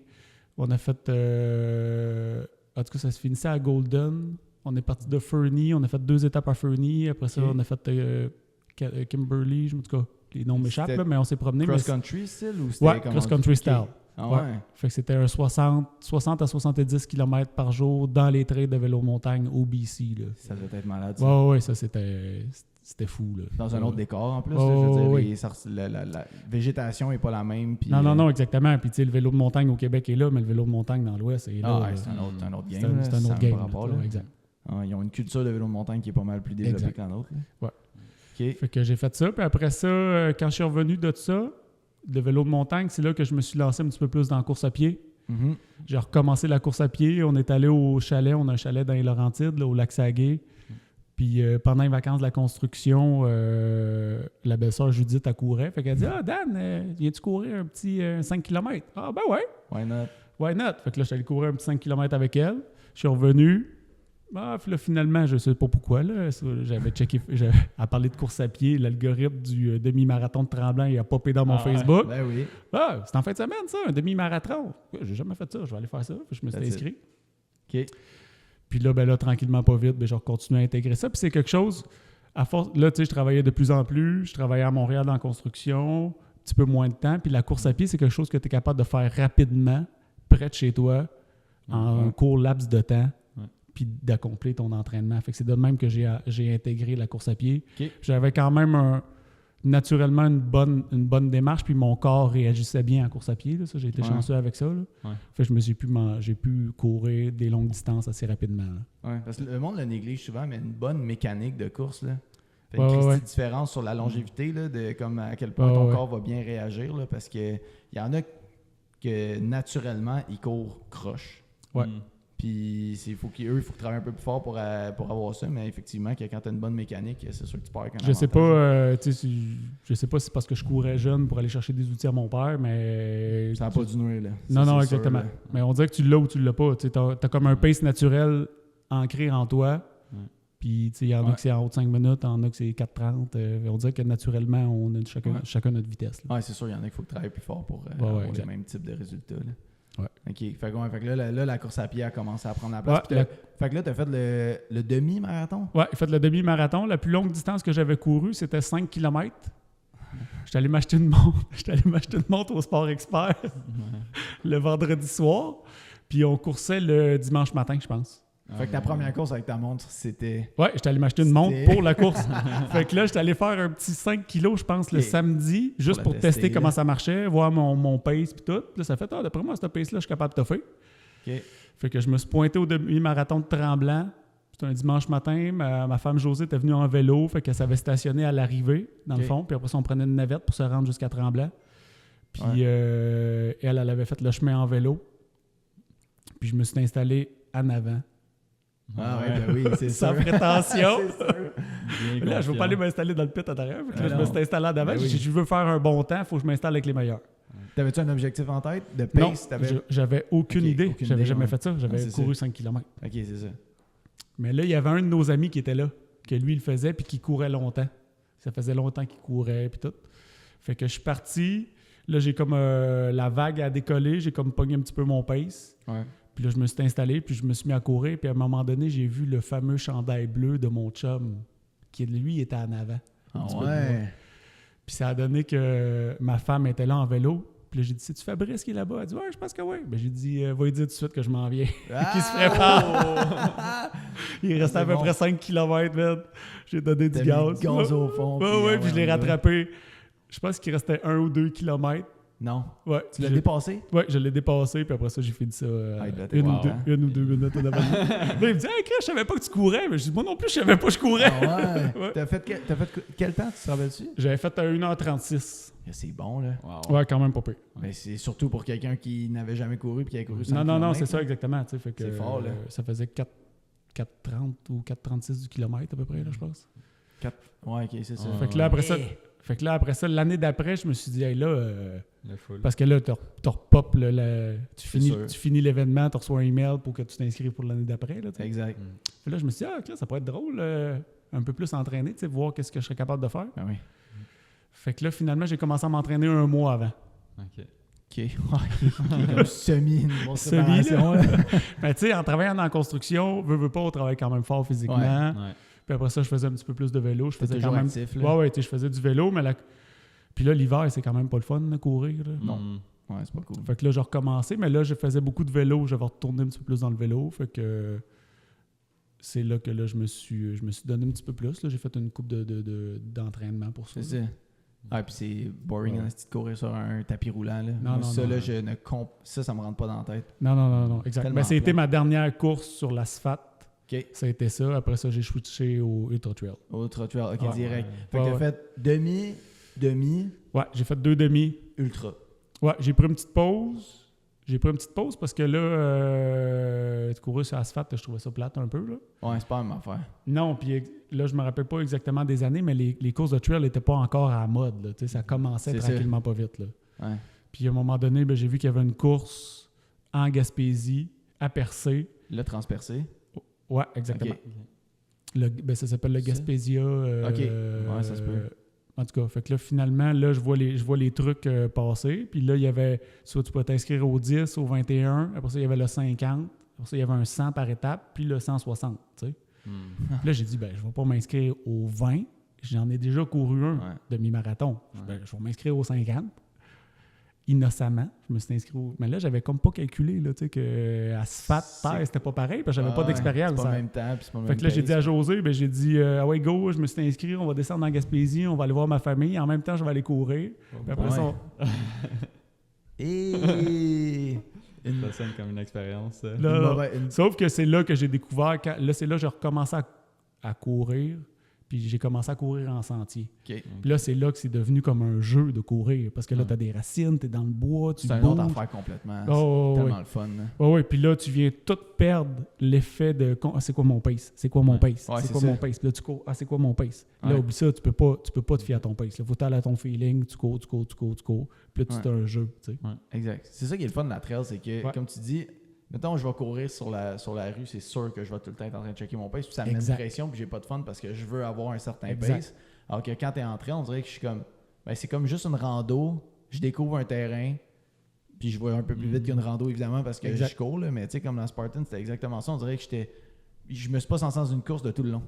On a fait... en tout cas, ça se finissait à Golden. On est parti de Fernie. On a fait 2 étapes à Fernie. Après ça, on a fait Kimberley. En tout cas, les noms m'échappent, là, mais on s'est promené. Cross-country style? Ou c'était ouais, cross-country style. Ah ouais. Fait que c'était un 60 à 70 km par jour dans les trails de vélo montagne au BC. Là. Ça devait être malade. Ouais, ça c'était c'était fou. Là. Dans un autre décor, en plus. Oh, là, je veux dire, oui. la végétation n'est pas la même. Puis, Non, exactement. Puis, tu sais, le vélo de montagne au Québec est là, mais le vélo de montagne dans l'Ouest est là. c'est un autre game. C'est un autre game. Rapport, là, exact. Ils ont une culture de vélo de montagne qui est pas mal plus développée que la nôtre. Ouais. OK. Fait que j'ai fait ça. Puis après ça, quand je suis revenu de ça, le vélo de montagne, c'est là que je me suis lancé un petit peu plus dans la course à pied. Mm-hmm. J'ai recommencé la course à pied. On est allé au chalet. On a un chalet dans les Laurentides, là, au lac Saguet. Puis pendant les vacances de la construction, la belle-sœur Judith, elle courait. Fait qu'elle dit « Ah, Dan, viens-tu courir un petit 5 km? » « Ah, ben ouais. Why not? Why not? » Fait que là, je suis allé courir un petit 5 km avec elle. Je suis revenu. Ah, puis là, finalement, je sais pas pourquoi. Là, j'avais checké, à parler de course à pied, l'algorithme du demi-marathon de Tremblant, il a popé dans mon Facebook. Ben oui. Ah, c'est en fin de semaine, ça, un demi-marathon. J'ai jamais fait ça, je vais aller faire ça. Puis je me suis inscrit. OK. Puis là, tranquillement, pas vite, je continue à intégrer ça. Puis c'est quelque chose, à force, là, tu sais, je travaillais de plus en plus. Je travaillais à Montréal dans la construction, un petit peu moins de temps. Puis la course à pied, c'est quelque chose que tu es capable de faire rapidement, près de chez toi, en un court laps de temps. Puis d'accomplir ton entraînement. Fait que c'est de même que j'ai intégré la course à pied. Okay. J'avais quand même naturellement une bonne démarche, puis mon corps réagissait bien en course à pied. Là, ça, j'ai été chanceux avec ça. Là. Fait que j'ai pu courir des longues distances assez rapidement. Là. Ouais, parce que le monde le néglige souvent, mais une bonne mécanique de course là, fait une petite différence sur la longévité, là, de comme à quel point ton corps va bien réagir. Là, parce qu'il y en a que naturellement, ils courent croche. Ouais. Puis il faut qu'ils travaillent un peu plus fort pour avoir ça, mais effectivement, quand tu as une bonne mécanique, c'est sûr que tu pars avec un avantage. Je sais pas si c'est parce que je courais jeune pour aller chercher des outils à mon père, mais... Ça n'a pas dû nuire, là. Non, exactement. Sûr, mais on dirait que tu l'as ou tu l'as pas. Tu as comme un pace naturel ancré en toi. Puis il y en a que c'est en haut de 5 minutes, il y en a que c'est 4:30. On dirait que naturellement, on a chacun notre vitesse. Oui, c'est sûr, il y en a qu'il faut que tu travailles plus fort pour avoir le même type de résultats. Là. Ouais. OK. Fait que là, la course à pied a commencé à prendre la place. Fait que là, tu as fait le demi-marathon? Oui, j'ai fait le demi-marathon. La plus longue distance que j'avais courue, c'était 5 km. J'étais allé m'acheter une montre au Sport Expert le vendredi soir. Puis on coursait le dimanche matin, je pense. Fait que ta première course avec ta montre, c'était... Ouais, j'étais allé m'acheter une montre pour la course. Fait que là, j'étais allé faire un petit 5 kilos, je pense, le samedi, juste pour tester comment ça marchait, voir mon pace puis tout. Là, ça fait, d'après moi, ce pace-là, je suis capable de toffer. Okay. Fait que je me suis pointé au demi-marathon de Tremblant. C'était un dimanche matin. Ma femme Josée était venue en vélo, fait qu'elle s'avait stationné à l'arrivée, dans le fond. Puis après ça, on prenait une navette pour se rendre jusqu'à Tremblant. Puis elle avait fait le chemin en vélo. Puis je me suis installé en avant. Ah oui, c'est sans sûr. prétention. C'est là, je ne veux pas aller m'installer dans le pit à l'intérieur. Là, je me suis installé en avant. J'ai dit, je veux faire un bon temps, il faut que je m'installe avec les meilleurs. T'avais-tu un objectif en tête de pace? Non, j'avais aucune idée. J'avais jamais fait ça. J'avais couru 5 km. OK, c'est ça. Mais là, il y avait un de nos amis qui était là, que lui, il le faisait, puis qui courait longtemps. Ça faisait longtemps qu'il courait, puis tout. Fait que je suis parti. Là, j'ai comme la vague à décoller. J'ai comme pogné un petit peu mon pace. Ouais. Puis là, je me suis installé, puis je me suis mis à courir. Puis à un moment donné, j'ai vu le fameux chandail bleu de mon chum, qui, lui, était en avant. Ah ouais! Puis ça a donné que ma femme était là en vélo. Puis là, j'ai dit, c'est-tu Fabrice qui est là-bas? Elle dit, ouais, je pense que oui. Ben, j'ai dit, va lui dire tout de suite que je m'en viens. Qu'il se prépare. Il restait à peu près 5 km, man. J'ai donné du gaz. Gaz au fond. Oui, puis je l'ai rattrapé. Je pense qu'il restait 1 ou 2 km. Non. Ouais, tu l'as dépassé? Oui, je l'ai dépassé, puis après ça, j'ai fini ça une ou deux minutes en avant. Là, il me dit, hey, Chris, je savais pas que tu courais. Mais je dis, moi non plus, je savais pas que je courais. Ah ouais? T'as fait quel temps, tu te rappelles-tu? J'avais fait 1h36. C'est bon, là. Wow. Ouais, quand même pas pire. Mais c'est surtout pour quelqu'un qui n'avait jamais couru et qui a couru 100 km. Non, c'est ça exactement. Fait que, c'est fort, là. Ça faisait 4,30 ou 4,36 du kilomètre à peu près, là, je pense. Ouais, OK, c'est ça. Fait que là, après ça, l'année d'après, je me suis dit, hey, là, parce que là, tu repopes, tu finis l'événement, tu reçois un email pour que tu t'inscrives pour l'année d'après. Là, exact. Puis là, je me suis dit, ça pourrait être drôle, un peu plus entraîné, voir qu'est-ce que je serais capable de faire. Ben oui. Fait que là, finalement, j'ai commencé à m'entraîner 1 mois avant. OK. Comme semi, là. Mais tu sais, en travaillant dans la construction, veux pas, on travaille quand même fort physiquement. Ouais. Puis après ça, je faisais un petit peu plus de vélo. Je faisais toujours quand même actif, là. je faisais du vélo, mais puis là, l'hiver, c'est quand même pas le fun de courir. Là. Non. Ouais, c'est pas cool. Fait que là, j'ai recommencé, mais là, je faisais beaucoup de vélo. Je vais retourner un petit peu plus dans le vélo. Fait que c'est là que là, je me suis donné un petit peu plus. Là. J'ai fait une coupe d'entraînement pour ça. C'est ça. Ah, puis c'est boring de courir sur un tapis roulant. Là. Non, ça me rentre pas dans la tête. Non, exact. Ben, c'était ma dernière course sur l'asphalte. OK. Ça a été ça. Après ça, j'ai switché au Ultra Trail. Ultra Trail, OK, direct. Fait Ouais, que t'as fait demi. Ouais, j'ai fait 2 demi. Ultra. Ouais, j'ai pris une petite pause. Parce que là, courir sur l'asphalte, je trouvais ça plate un peu. Là. Ouais, c'est pas la même affaire. Non, puis là, je me rappelle pas exactement des années, mais les courses de trail n'étaient pas encore à la mode. Là, ça commençait tranquillement pas vite. Là. Ouais. Puis à un moment donné, ben, j'ai vu qu'il y avait une course en Gaspésie, à Percé. Le transpercé. Ouais, exactement. Okay. Ça s'appelle le Gaspésia. OK. Ouais, ça se peut. En tout cas, fait que là, finalement, là, je vois les trucs passer. Puis là, il y avait, soit tu peux t'inscrire au 10, au 21. Après ça, il y avait le 50. Après ça, il y avait un 100 par étape, puis le 160, tu sais. Là, j'ai dit, je vais pas m'inscrire au 20. J'en ai déjà couru un demi-marathon. Je vais m'inscrire au 50. Innocemment, je me suis inscrit au... Mais là, j'avais comme pas calculé là, que asphalte, terre, c'était pas pareil, parce que j'avais pas d'expérience. C'est pas le même temps, puis c'est pas le même Fait que là, j'ai dit à José, j'ai dit, ah ouais, go, je me suis inscrit, on va descendre en Gaspésie, on va aller voir ma famille, en même temps, je vais aller courir. Puis après ça... Ça sonne comme une expérience. Sauf que c'est là que j'ai découvert, c'est là que j'ai recommencé à courir. Puis j'ai commencé à courir en sentier. Okay. Puis là, c'est là que c'est devenu comme un jeu de courir. Parce que là, tu as des racines, tu es dans le bois, tu bouges. C'est une autre affaire complètement. C'est tellement le fun. Oui, puis là, tu viens tout perdre l'effet de « c'est quoi mon pace? C'est quoi mon pace? Ouais, c'est quoi mon pace? » Puis là, tu cours « c'est quoi mon pace? » Là, oublie ça, tu peux pas te fier à ton pace. Il faut t'aller à ton feeling, tu cours. Puis là, tu as un jeu. Tu sais. Exact. C'est ça qui est le fun de la trail, c'est que, comme tu dis... Mettons, je vais courir sur la rue, c'est sûr que je vais tout le temps être en train de checker mon pace, puis ça me met une pression, puis j'ai pas de fun parce que je veux avoir un certain pace. Alors que quand tu es en trail, on dirait que je suis comme... c'est comme juste une rando, je découvre un terrain, puis je vais un peu plus vite qu'une rando, évidemment, parce que je cours, là, mais tu sais, comme dans Spartan, c'était exactement ça. On dirait que je me suis pas senti dans une course de tout le long.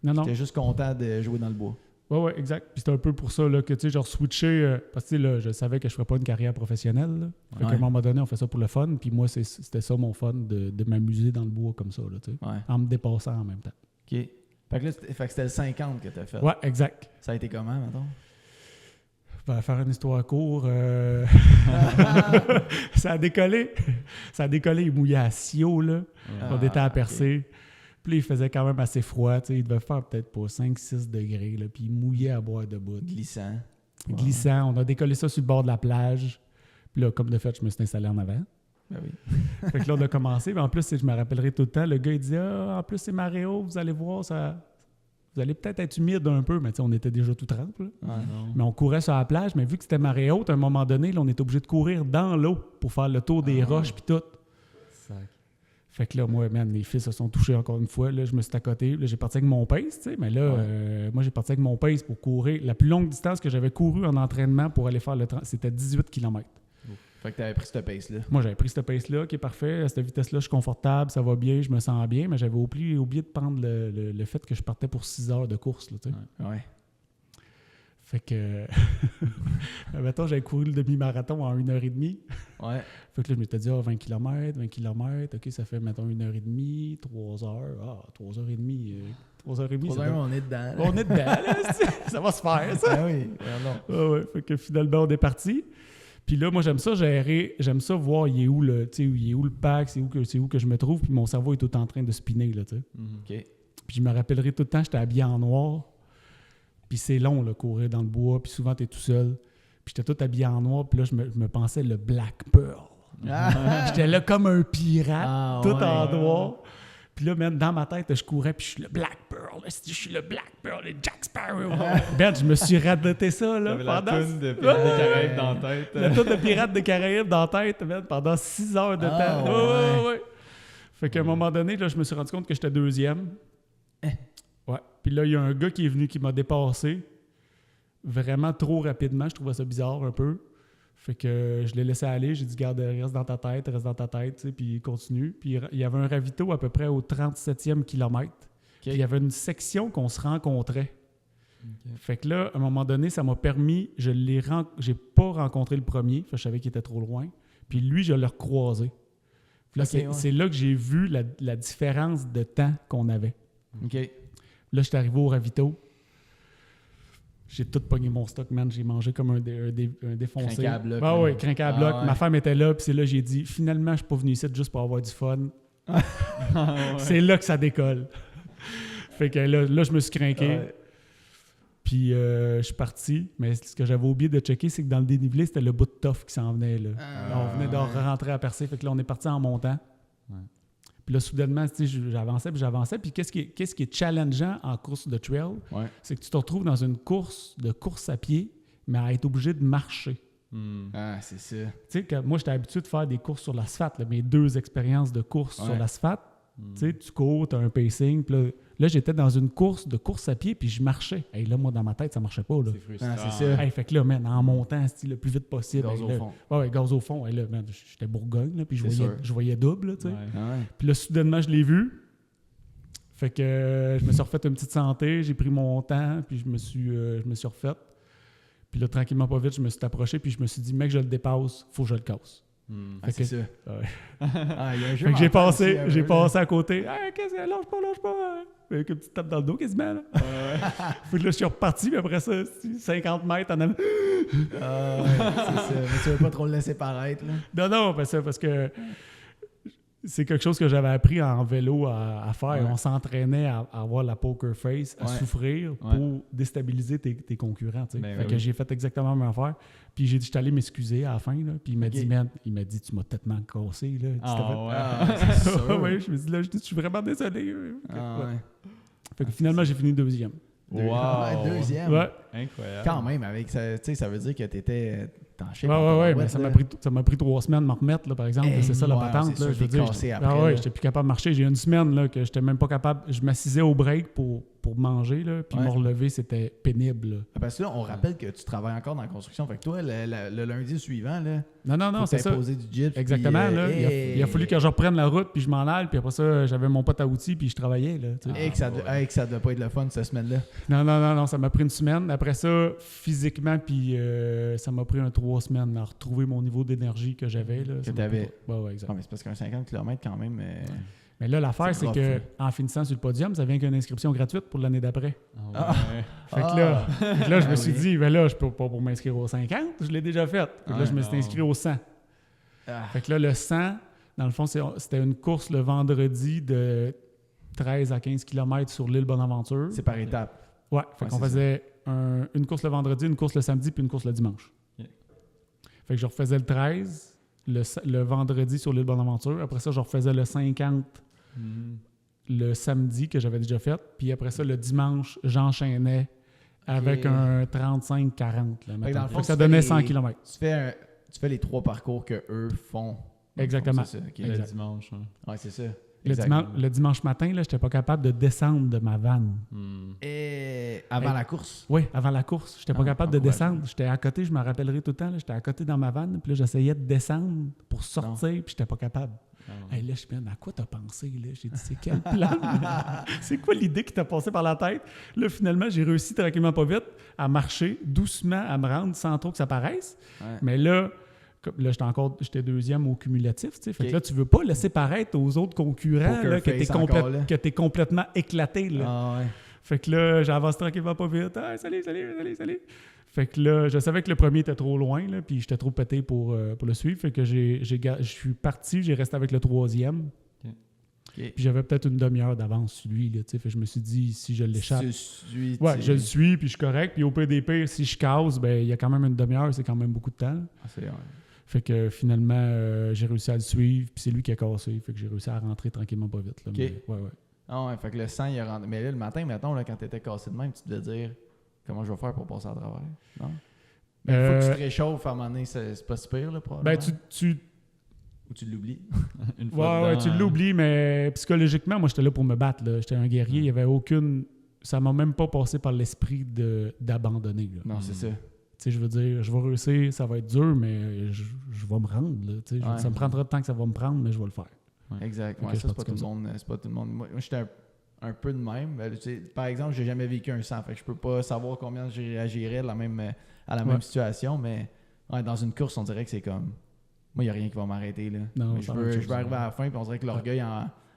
J'étais juste content de jouer dans le bois. Oui, exact. Puis c'est un peu pour ça là, que tu sais, genre switcher, parce que là, je savais que je ne ferais pas une carrière professionnelle. Là. Fait qu'à un moment donné, on fait ça pour le fun. Puis moi, c'était ça mon fun, de m'amuser dans le bois comme ça, là, tu sais, en me dépassant en même temps. OK. Fait que là, c'était le 50 que tu as fait. Ouais, exact. Ça a été comment, mettons? Faire une histoire courte, ça a décollé. Il mouillait à Sio, là. On était à Percé. Okay. Puis il faisait quand même assez froid. Il devait faire peut-être pas 5-6 degrés. Là, puis il mouillait à boire de bout. Glissant. On a décollé ça sur le bord de la plage. Puis là, comme de fait, je me suis installé en avant. Ben oui. Fait que là, on a commencé. Mais en plus, je me rappellerai tout le temps, le gars, il disait en plus, c'est marée haute, vous allez voir, ça... Vous allez peut-être être humide un peu, mais on était déjà tout trempe. Mais on courait sur la plage, mais vu que c'était marée haute, à un moment donné, là, on était obligé de courir dans l'eau pour faire le tour des roches puis tout. Fait que là, moi, mes fils se sont touchés encore une fois. Là, je me suis accoté. Là, j'ai parti avec mon pace, tu sais. Mais là, moi, j'ai parti avec mon pace pour courir. La plus longue distance que j'avais couru en entraînement pour aller faire c'était 18 km. Fait que tu avais pris ce pace-là. Moi, j'avais pris ce pace-là, qui est parfait. À cette vitesse-là, je suis confortable, ça va bien, je me sens bien. Mais j'avais oublié de prendre le fait que je partais pour 6 heures de course, là, tu sais. Ouais. Fait que, mettons, j'avais couru le demi-marathon en 1h30. Ouais. Fait que là, je m'étais dit, 20 km, OK, ça fait, mettons, 1h30, 3 heures. 3h30. 3h30, on est dedans. Là. On est dedans, là, ça va se faire, ça. Ah oui, pardon. Ouais. Fait que finalement, on est parti. Puis là, moi, j'aime ça gérer, j'aime ça voir il est où le pack, c'est où que je me trouve, puis mon cerveau est tout en train de spinner, là, tu sais. OK. Puis je me rappellerai tout le temps, j'étais habillé en noir. Puis c'est long, là, courir dans le bois. Puis souvent, t'es tout seul. Puis j'étais tout habillé en noir. Puis là, je me pensais le Black Pearl. J'étais là comme un pirate, tout en noir. Puis là, même dans ma tête, je courais. Puis je suis le Black Pearl. Je suis le Black Pearl, le Jack Sparrow. Ben, je me suis radoté ça, là. La toune de Pirates des Caraïbes dans la tête. La toune de Pirates des Caraïbes dans la tête, ben, pendant 6 heures de temps. Ouais. Fait qu'à un moment donné, là, je me suis rendu compte que j'étais deuxième. Ouais. Puis là, il y a un gars qui est venu qui m'a dépassé vraiment trop rapidement. Je trouvais ça bizarre un peu. Fait que je l'ai laissé aller. J'ai dit, garde, reste dans ta tête, tu sais, puis continue. Puis il y avait un ravito à peu près au 37e kilomètre. Puis il y avait une section qu'on se rencontrait. Fait que là, à un moment donné, ça m'a permis, j'ai pas rencontré le premier, fait que je savais qu'il était trop loin. Puis lui, je l'ai recroisé. Là, Ok, ouais. c'est là que j'ai vu la différence de temps qu'on avait. OK. Là, j'étais arrivé au ravito. J'ai tout pogné mon stock, man. J'ai mangé comme un défoncé. Crinqué à bloc, Ah là. ouais, crinqué à bloc. ouais. Ma femme était là, puis c'est là que j'ai dit, finalement, je suis pas venu ici juste pour avoir du fun. C'est là que ça décolle. Fait que là, je me suis crinqué. Ouais. Puis je suis parti. Mais ce que j'avais oublié de checker, c'est que dans le dénivelé, c'était le bout de tough qui s'en venait. Là. Là, on venait de rentrer à percer. Fait que là, on est parti en montant. Ouais. Puis là, soudainement, tu sais, j'avançais. Puis qu'est-ce qui est challengeant en course de trail, Ouais. c'est que tu te retrouves dans une course à pied, mais à être obligé de marcher. Ah, c'est ça. Tu sais, que moi, j'étais habitué de faire des courses sur l'asphalte. Mes 2 expériences de course sur Ouais. l'asphalte, tu sais, tu cours, tu as un pacing. Puis là, j'étais dans une course à pied, puis je marchais. Hey, là, moi, dans ma tête, ça marchait pas. Là. C'est frustrant. Ah, c'est ça. Hey, fait que là, man, en montant, c'est le plus vite possible. Gaz Hey, au là, fond. ouais, gaz au fond. Hey, là, man, j'étais Bourgogne, là, puis C'est sûr. je voyais double, là, tu sais. Ouais. Ah ouais. Puis là, soudainement, je l'ai vu. Fait que je me suis refait une petite santé, j'ai pris mon temps, puis je me suis refait. Puis là, tranquillement, pas vite, je me suis approché, puis je me suis dit, mec, je le dépasse, faut que je le casse. Ah, Fait c'est que- ça. Ouais. Ah, il y a un jeu Fait que j'ai mental aussi, passé là. passé à côté. Hey, qu'est-ce que lâche pas. Avec une petite tape dans le dos quasiment. Là. Fait que là, je suis reparti, puis après ça, 50 mètres en avant. Ah, ouais, c'est ça. Mais tu veux pas trop le laisser paraître, là. Non, parce que c'est quelque chose que j'avais appris en vélo à faire. Ouais. On s'entraînait à avoir la poker face, à Ouais. souffrir pour Ouais. déstabiliser tes concurrents. Tu sais. Ben fait que oui. j'ai fait exactement la même affaire. Puis j'étais allé m'excuser à la fin. Là, puis il m'a Ok. dit, man, tu m'as tellement cassé. Là. Tu t'as fait- Ah ouais. Ah, c'est sûr. ouais, je me dis, là, je suis vraiment désolé. Ah, Ouais. ouais. Fait que finalement, j'ai fini deuxième. Wow. Ouais, deuxième. Ouais, Incroyable. Quand même, avec ça, tu sais, ça veut dire que t'étais en shape. ouais, mais ça m'a pris 3 semaines de me remettre, là, par exemple. Hey, c'est ça la ouais, patente. c'est Là, sûr, je veux t'es dire, cassé j'étais- après, là. j'étais plus capable de marcher. J'ai eu une semaine là, que j'étais même pas capable. Je m'assisais au break pour manger, là, puis Ouais. me relever, c'était pénible. Là. Parce que là, on rappelle que tu travailles encore dans la construction. Fait que toi, le lundi suivant, là, Non, faut c'est ça. t'imposer du gyps. Exactement. puis, Là, il a fallu que je reprenne la route, puis je m'en aille, puis après ça, j'avais mon pote à outils, puis je travaillais. Là, tu sais. Et que ça devait pas être le fun cette semaine-là. Non, ça m'a pris une semaine. Après ça, physiquement, puis ça m'a pris 3 semaines à retrouver mon niveau d'énergie que j'avais. Là. Ça Que m'a t'avais. pris- Ouais, exact. Ah, mais c'est parce qu'un 50 km quand même. Mais là, l'affaire, C'est c'est rough, que là. en finissant sur le podium, ça vient qu'une inscription gratuite pour l'année d'après. Ah ouais. Fait que là, je me Ah suis oui. dit, ben là, je peux pas pour m'inscrire au 50, je l'ai déjà fait. Fait que là, Ouais, je me suis non. inscrit au 100. Ah. Fait que là, le 100, dans le fond, c'était une course le vendredi de 13 à 15 km sur l'île Bonaventure. C'est par étapes. Ouais, fait Ouais, qu'on c'est faisait une course le vendredi, une course le samedi, puis une course le dimanche. Ok. Fait que je refaisais le 13, le vendredi sur l'île Bonaventure. Après ça, je refaisais le 50 le samedi que j'avais déjà fait. Puis après ça, le dimanche, j'enchaînais avec un 35-40. Là, mettons. dans le fond, Fait que ça tu donnait fais 100 les- km. Tu fais les 3 parcours que eux font. Exactement. C'est ça, ok. Le Exact. dimanche. hein. Ouais, c'est ça. Le, Exact. le dimanche matin, je n'étais pas capable de descendre de ma vanne. Et avant Hey. la course. Oui, avant la course. Je n'étais pas Ah, capable de encourageant. descendre. J'étais à côté, je me rappellerai tout le temps. J'étais à côté dans ma vanne, puis là, j'essayais de descendre pour sortir, puis j'étais pas capable. Ah. Hey, là, je suis bien, à quoi t'as pensé? Là? J'ai dit, c'est quel plan? C'est quoi l'idée qui t'a passé par la tête? Là, finalement, j'ai réussi tranquillement pas vite à marcher doucement, à me rendre sans trop que ça paraisse. Ouais. Mais là, j'étais deuxième au cumulatif. Tu sais. Fait Ok. que là, tu veux pas laisser paraître aux autres concurrents Poker là, que face encore, là. t'es complètement éclaté. Là. Ah ouais. Fait que là, j'avance tranquillement pas vite. Ah, salut. Fait que là, je savais que le premier était trop loin, là, puis j'étais trop pété pour le suivre. Fait que je suis parti, j'ai resté avec le troisième. Ok. Puis j'avais peut-être une demi-heure d'avance sur lui. Là, tu sais. Fait que je me suis dit, si je l'échappe. Tu suis, Ouais, tu- je le suis, puis je suis correct. Puis au pire des pires, si je casse, ben il y a quand même une demi-heure, c'est quand même beaucoup de temps. Ah, c'est- ouais. Fait que finalement, j'ai réussi à le suivre, puis c'est lui qui a cassé. Fait que j'ai réussi à rentrer tranquillement pas vite. Là, Ok. mais, ouais. Ah ouais, fait que le sang, il est rentré. Mais là, le matin, mettons, là, quand t'étais cassé de même, tu devais dire comment je vais faire pour passer à travers. Non? Mais il faut que tu te réchauffes à un moment donné, c'est pas si pire, là, probablement. Ben, tu Ou tu l'oublies. Une fois ouais, dedans, tu l'oublies, mais psychologiquement, moi, j'étais là pour me battre. Là. J'étais un guerrier. Il n'y avait aucune... Ça m'a même pas passé par l'esprit d'abandonner. Là. Non, c'est ça. Tu sais, je veux dire, je vais réussir, ça va être dur, mais je vais me rendre. Là, tu sais. Ouais. Ça me prendra de temps que ça va me prendre, mais je vais le faire. Exact. Ok, Ouais, je ça, c'est pense pas, tout comme le monde, c'est pas tout le monde. Moi, j'étais un peu de même. Ben, tu sais, par exemple, j'ai jamais vécu un sang. Fait que je peux pas savoir combien je réagirais à la même Ouais. situation. Mais ouais, dans une course, on dirait que c'est comme moi, il n'y a rien qui va m'arrêter. Là. Non, je veux arriver à la fin, puis on dirait que l'orgueil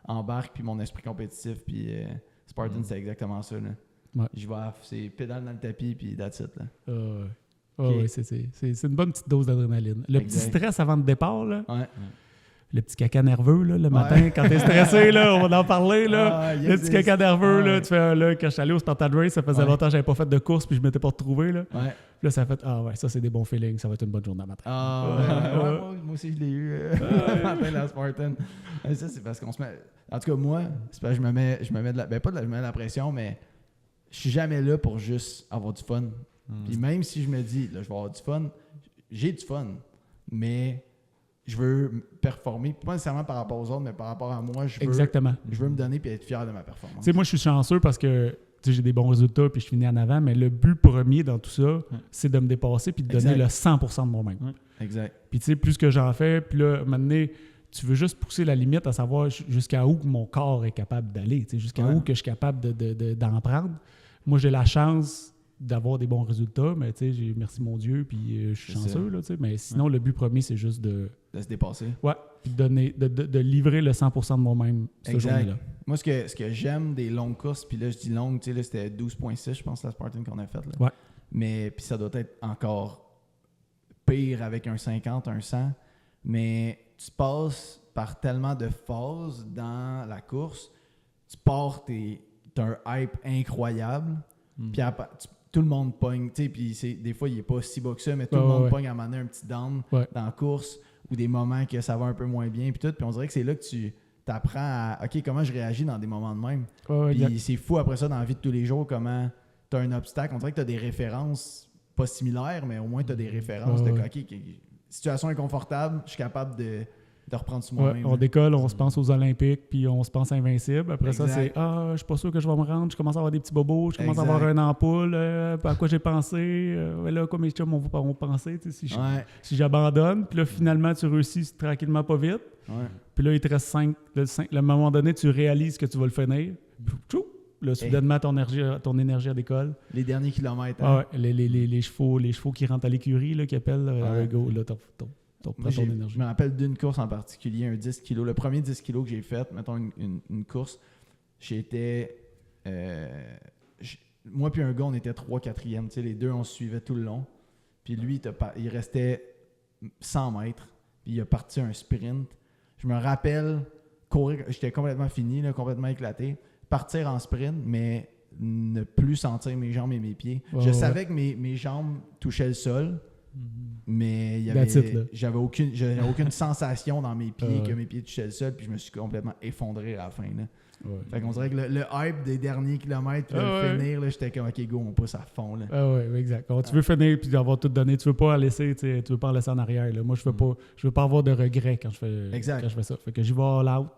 embarque, puis mon esprit compétitif, puis Spartan, c'est exactement ça. Là. Ouais. Je vais, c'est pédale dans le tapis, puis that's it. Là. Ouais, c'est une bonne petite dose d'adrénaline. Le petit stress avant le départ, là. Ouais. Le petit caca nerveux, là, le matin, quand t'es stressé, là, on va en parler, là. Le petit caca nerveux, là, tu fais, là, quand je suis allé au Spartan Race, ça faisait longtemps que j'avais pas fait de course, puis je m'étais pas retrouvé, là. Ouais. Puis là, ça fait, ça, c'est des bons feelings, ça va être une bonne journée à matin. Moi aussi, je l'ai eu après la Spartan. Ça, c'est parce qu'on se met... En tout cas, moi, c'est parce que je me mets de la... Ben, pas de la... je me mets de la pression, mais je suis jamais là pour juste avoir du fun. Puis même si je me dis, là, je vais avoir du fun, j'ai du fun, mais... je veux performer, pas nécessairement par rapport aux autres, mais par rapport à moi, je veux me donner et être fier de ma performance. Tu sais, moi, je suis chanceux parce que j'ai des bons résultats puis je finis en avant, mais le but premier dans tout ça, c'est de me dépasser puis de donner le 100% de moi-même. Exact. Puis tu sais, plus que j'en fais, puis là, maintenant, tu veux juste pousser la limite à savoir jusqu'à où mon corps est capable d'aller, jusqu'à où que je suis capable d'en prendre. Moi, j'ai la chance d'avoir des bons résultats, mais tu sais, merci mon Dieu, puis je suis chanceux, là, tu sais. Mais sinon, le but premier, c'est juste de se dépasser. Ouais, puis de livrer le 100% de moi-même cette journée-là. Moi, ce que j'aime des longues courses, puis là, je dis longue, tu sais, là, c'était 12.6, je pense, la Spartan qu'on a faite, là. Ouais. Mais, puis ça doit être encore pire avec un 50, un 100, mais tu passes par tellement de phases dans la course, tu pars, t'as un hype incroyable, puis tout le monde pogne, tu sais, puis des fois, il n'est pas si bas que ça, mais tout le monde pogne à m'amener un petit down dans la course ou des moments que ça va un peu moins bien, puis tout. Puis on dirait que c'est là que tu t'apprends à, OK, comment je réagis dans des moments de même. Puis c'est fou après ça dans la vie de tous les jours, comment tu as un obstacle. On dirait que tu as des références pas similaires, mais au moins tu as des références de OK, situation inconfortable, je suis capable de reprendre sur moi-même. On décolle, on se pense aux Olympiques, puis on se pense invincible. Après ça, c'est je suis pas sûr que je vais me rendre, je commence à avoir des petits bobos, je commence à avoir une ampoule, à quoi j'ai pensé, là, quoi mes chums vont penser, si j'abandonne, puis là, finalement, tu réussis tranquillement pas vite, puis là, il te reste 5, le moment donné, tu réalises que tu vas le finir, là, soudainement, ton énergie à décolle. Les derniers kilomètres. Les chevaux qui rentrent à l'écurie, là, qui appellent, go, là, moi, je me rappelle d'une course en particulier, un 10 kg. Le premier 10 kg que j'ai fait, mettons une course, j'étais... moi puis un gars, on était 3-4e. Les deux, on se suivait tout le long. Puis lui, il restait 100 mètres. Puis il a parti un sprint. Je me rappelle courir, j'étais complètement fini, là, complètement éclaté. Partir en sprint, mais ne plus sentir mes jambes et mes pieds. Je savais que mes jambes touchaient le sol. Mais j'avais aucune sensation dans mes pieds que mes pieds touchaient le sol, puis je me suis complètement effondré à la fin. Là. Fait qu'on dirait que le hype des derniers kilomètres, puis le finir, là, j'étais comme OK, go, on pousse à fond. Là. Exact. Tu veux finir puis avoir tout donné, tu veux pas laisser, tu veux pas en laisser en arrière. Là. Moi, je veux pas avoir de regrets quand je fais ça. Fait que j'y vais all out,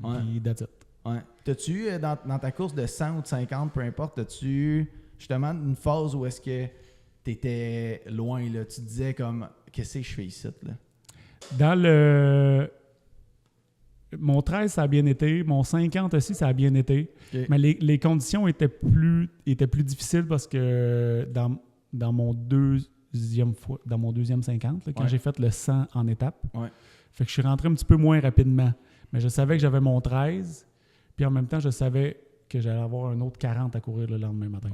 puis that's it. Ouais. T'as-tu, dans ta course de 100 ou de 50, peu importe, t'as-tu justement une phase où est-ce que t'étais loin, là, tu te disais comme, qu'est-ce que je fais ici, là? Dans mon 13, ça a bien été. Mon 50 aussi, ça a bien été. Okay. Mais les conditions étaient plus difficiles parce que dans mon deuxième 50, là, quand j'ai fait le 100 en étape, fait que je suis rentré un petit peu moins rapidement. Mais je savais que j'avais mon 13, puis en même temps, je savais que j'allais avoir un autre 40 à courir le lendemain matin.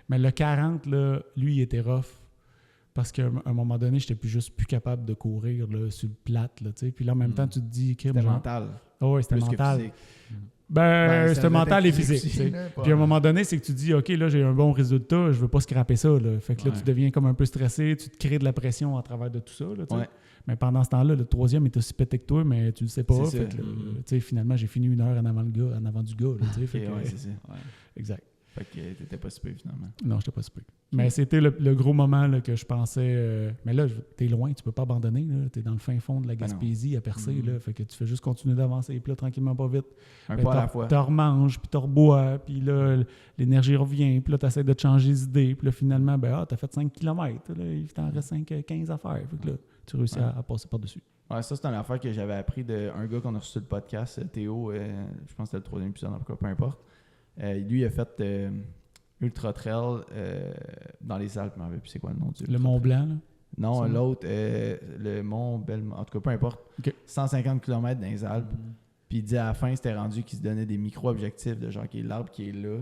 Mais le 40, là, lui, il était rough. Parce qu'à un moment donné, j'étais plus capable de courir là, sur le plate. Là, puis là, en même temps, tu te dis... C'était mental. Oui, c'était mental. C'était mental et physique. Puis à un moment donné, c'est que tu dis, OK, là, j'ai un bon résultat, je veux pas scraper ça. Là. Fait que là, tu deviens comme un peu stressé, tu te crées de la pression à travers de tout ça. Là, mais pendant ce temps-là, le troisième est aussi pété que toi, mais tu le sais pas. Fait que, finalement, j'ai fini 1 heure en avant du gars. Là, fait que, c'est ça. Exact. Fait que t'étais pas si peu, finalement. Non, j'étais pas si peu. Mais c'était le gros moment là, que je pensais... mais là, t'es loin, tu peux pas abandonner. T'es dans le fin fond de la Gaspésie à percer. Là, fait que tu fais juste continuer d'avancer. Puis là, tranquillement, pas vite. Un pas à la fois. Tu remanges, puis tu rebois, puis là, l'énergie revient. Puis là, tu essaies de te changer d'idée. Puis là, finalement, t'as fait 5 km. Là, il t'en reste 15 à faire. Fait que là, tu réussis à passer par-dessus. Ouais, ça, c'est une affaire que j'avais appris d'un gars qu'on a reçu sur le podcast, Théo. Je pense que c'était le 3e épisode, en tout cas, peu importe. Lui, il a fait Ultra Trail dans les Alpes, mais je ne sais plus c'est quoi le nom du Le Mont Blanc, là? Non, Ça, l'autre, le Mont Belmont, en tout cas, peu importe. Ok. 150 km dans les Alpes. Mhm. Puis il dit à la fin, c'était rendu qu'il se donnait des micro-objectifs de genre, qui est l'arbre qui est là.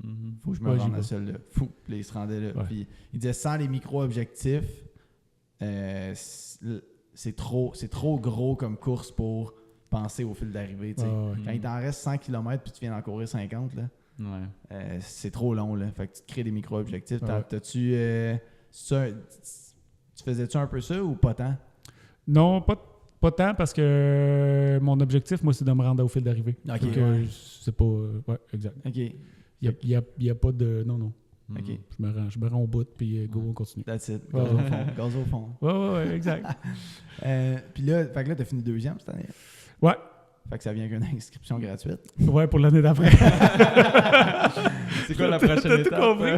Mhm. Faut que je me Ouais, rende j'y à vais. celui-là. Fou. Puis là, il se rendait là. Ouais. Puis il disait, sans les micro-objectifs, c'est trop gros comme course pour penser au fil d'arrivée. Tu sais. Ouais. Quand il t'en reste 100 km puis tu viens d'en courir 50, là, Ouais. c'est trop long. Là. Fait que tu te crées des micro-objectifs. Ouais. Tu faisais-tu un peu ça ou pas tant? Non, pas tant parce que mon objectif, moi, c'est de me rendre au fil d'arrivée. Ok, Fait que ouais. c'est pas... ouais, exact. OK. Il y a pas de... Non. OK. Mhm. Je me rends au bout, puis go, on continue. That's it. Ouais. Gaz au fond. Gaz au fond. Ouais, exact. Puis là, fait que là, t'as fini deuxième cette année. Ouais. Fait que ça vient qu'une inscription gratuite. Ouais, pour l'année d'après. C'est quoi la prochaine T'as tout étape? compris.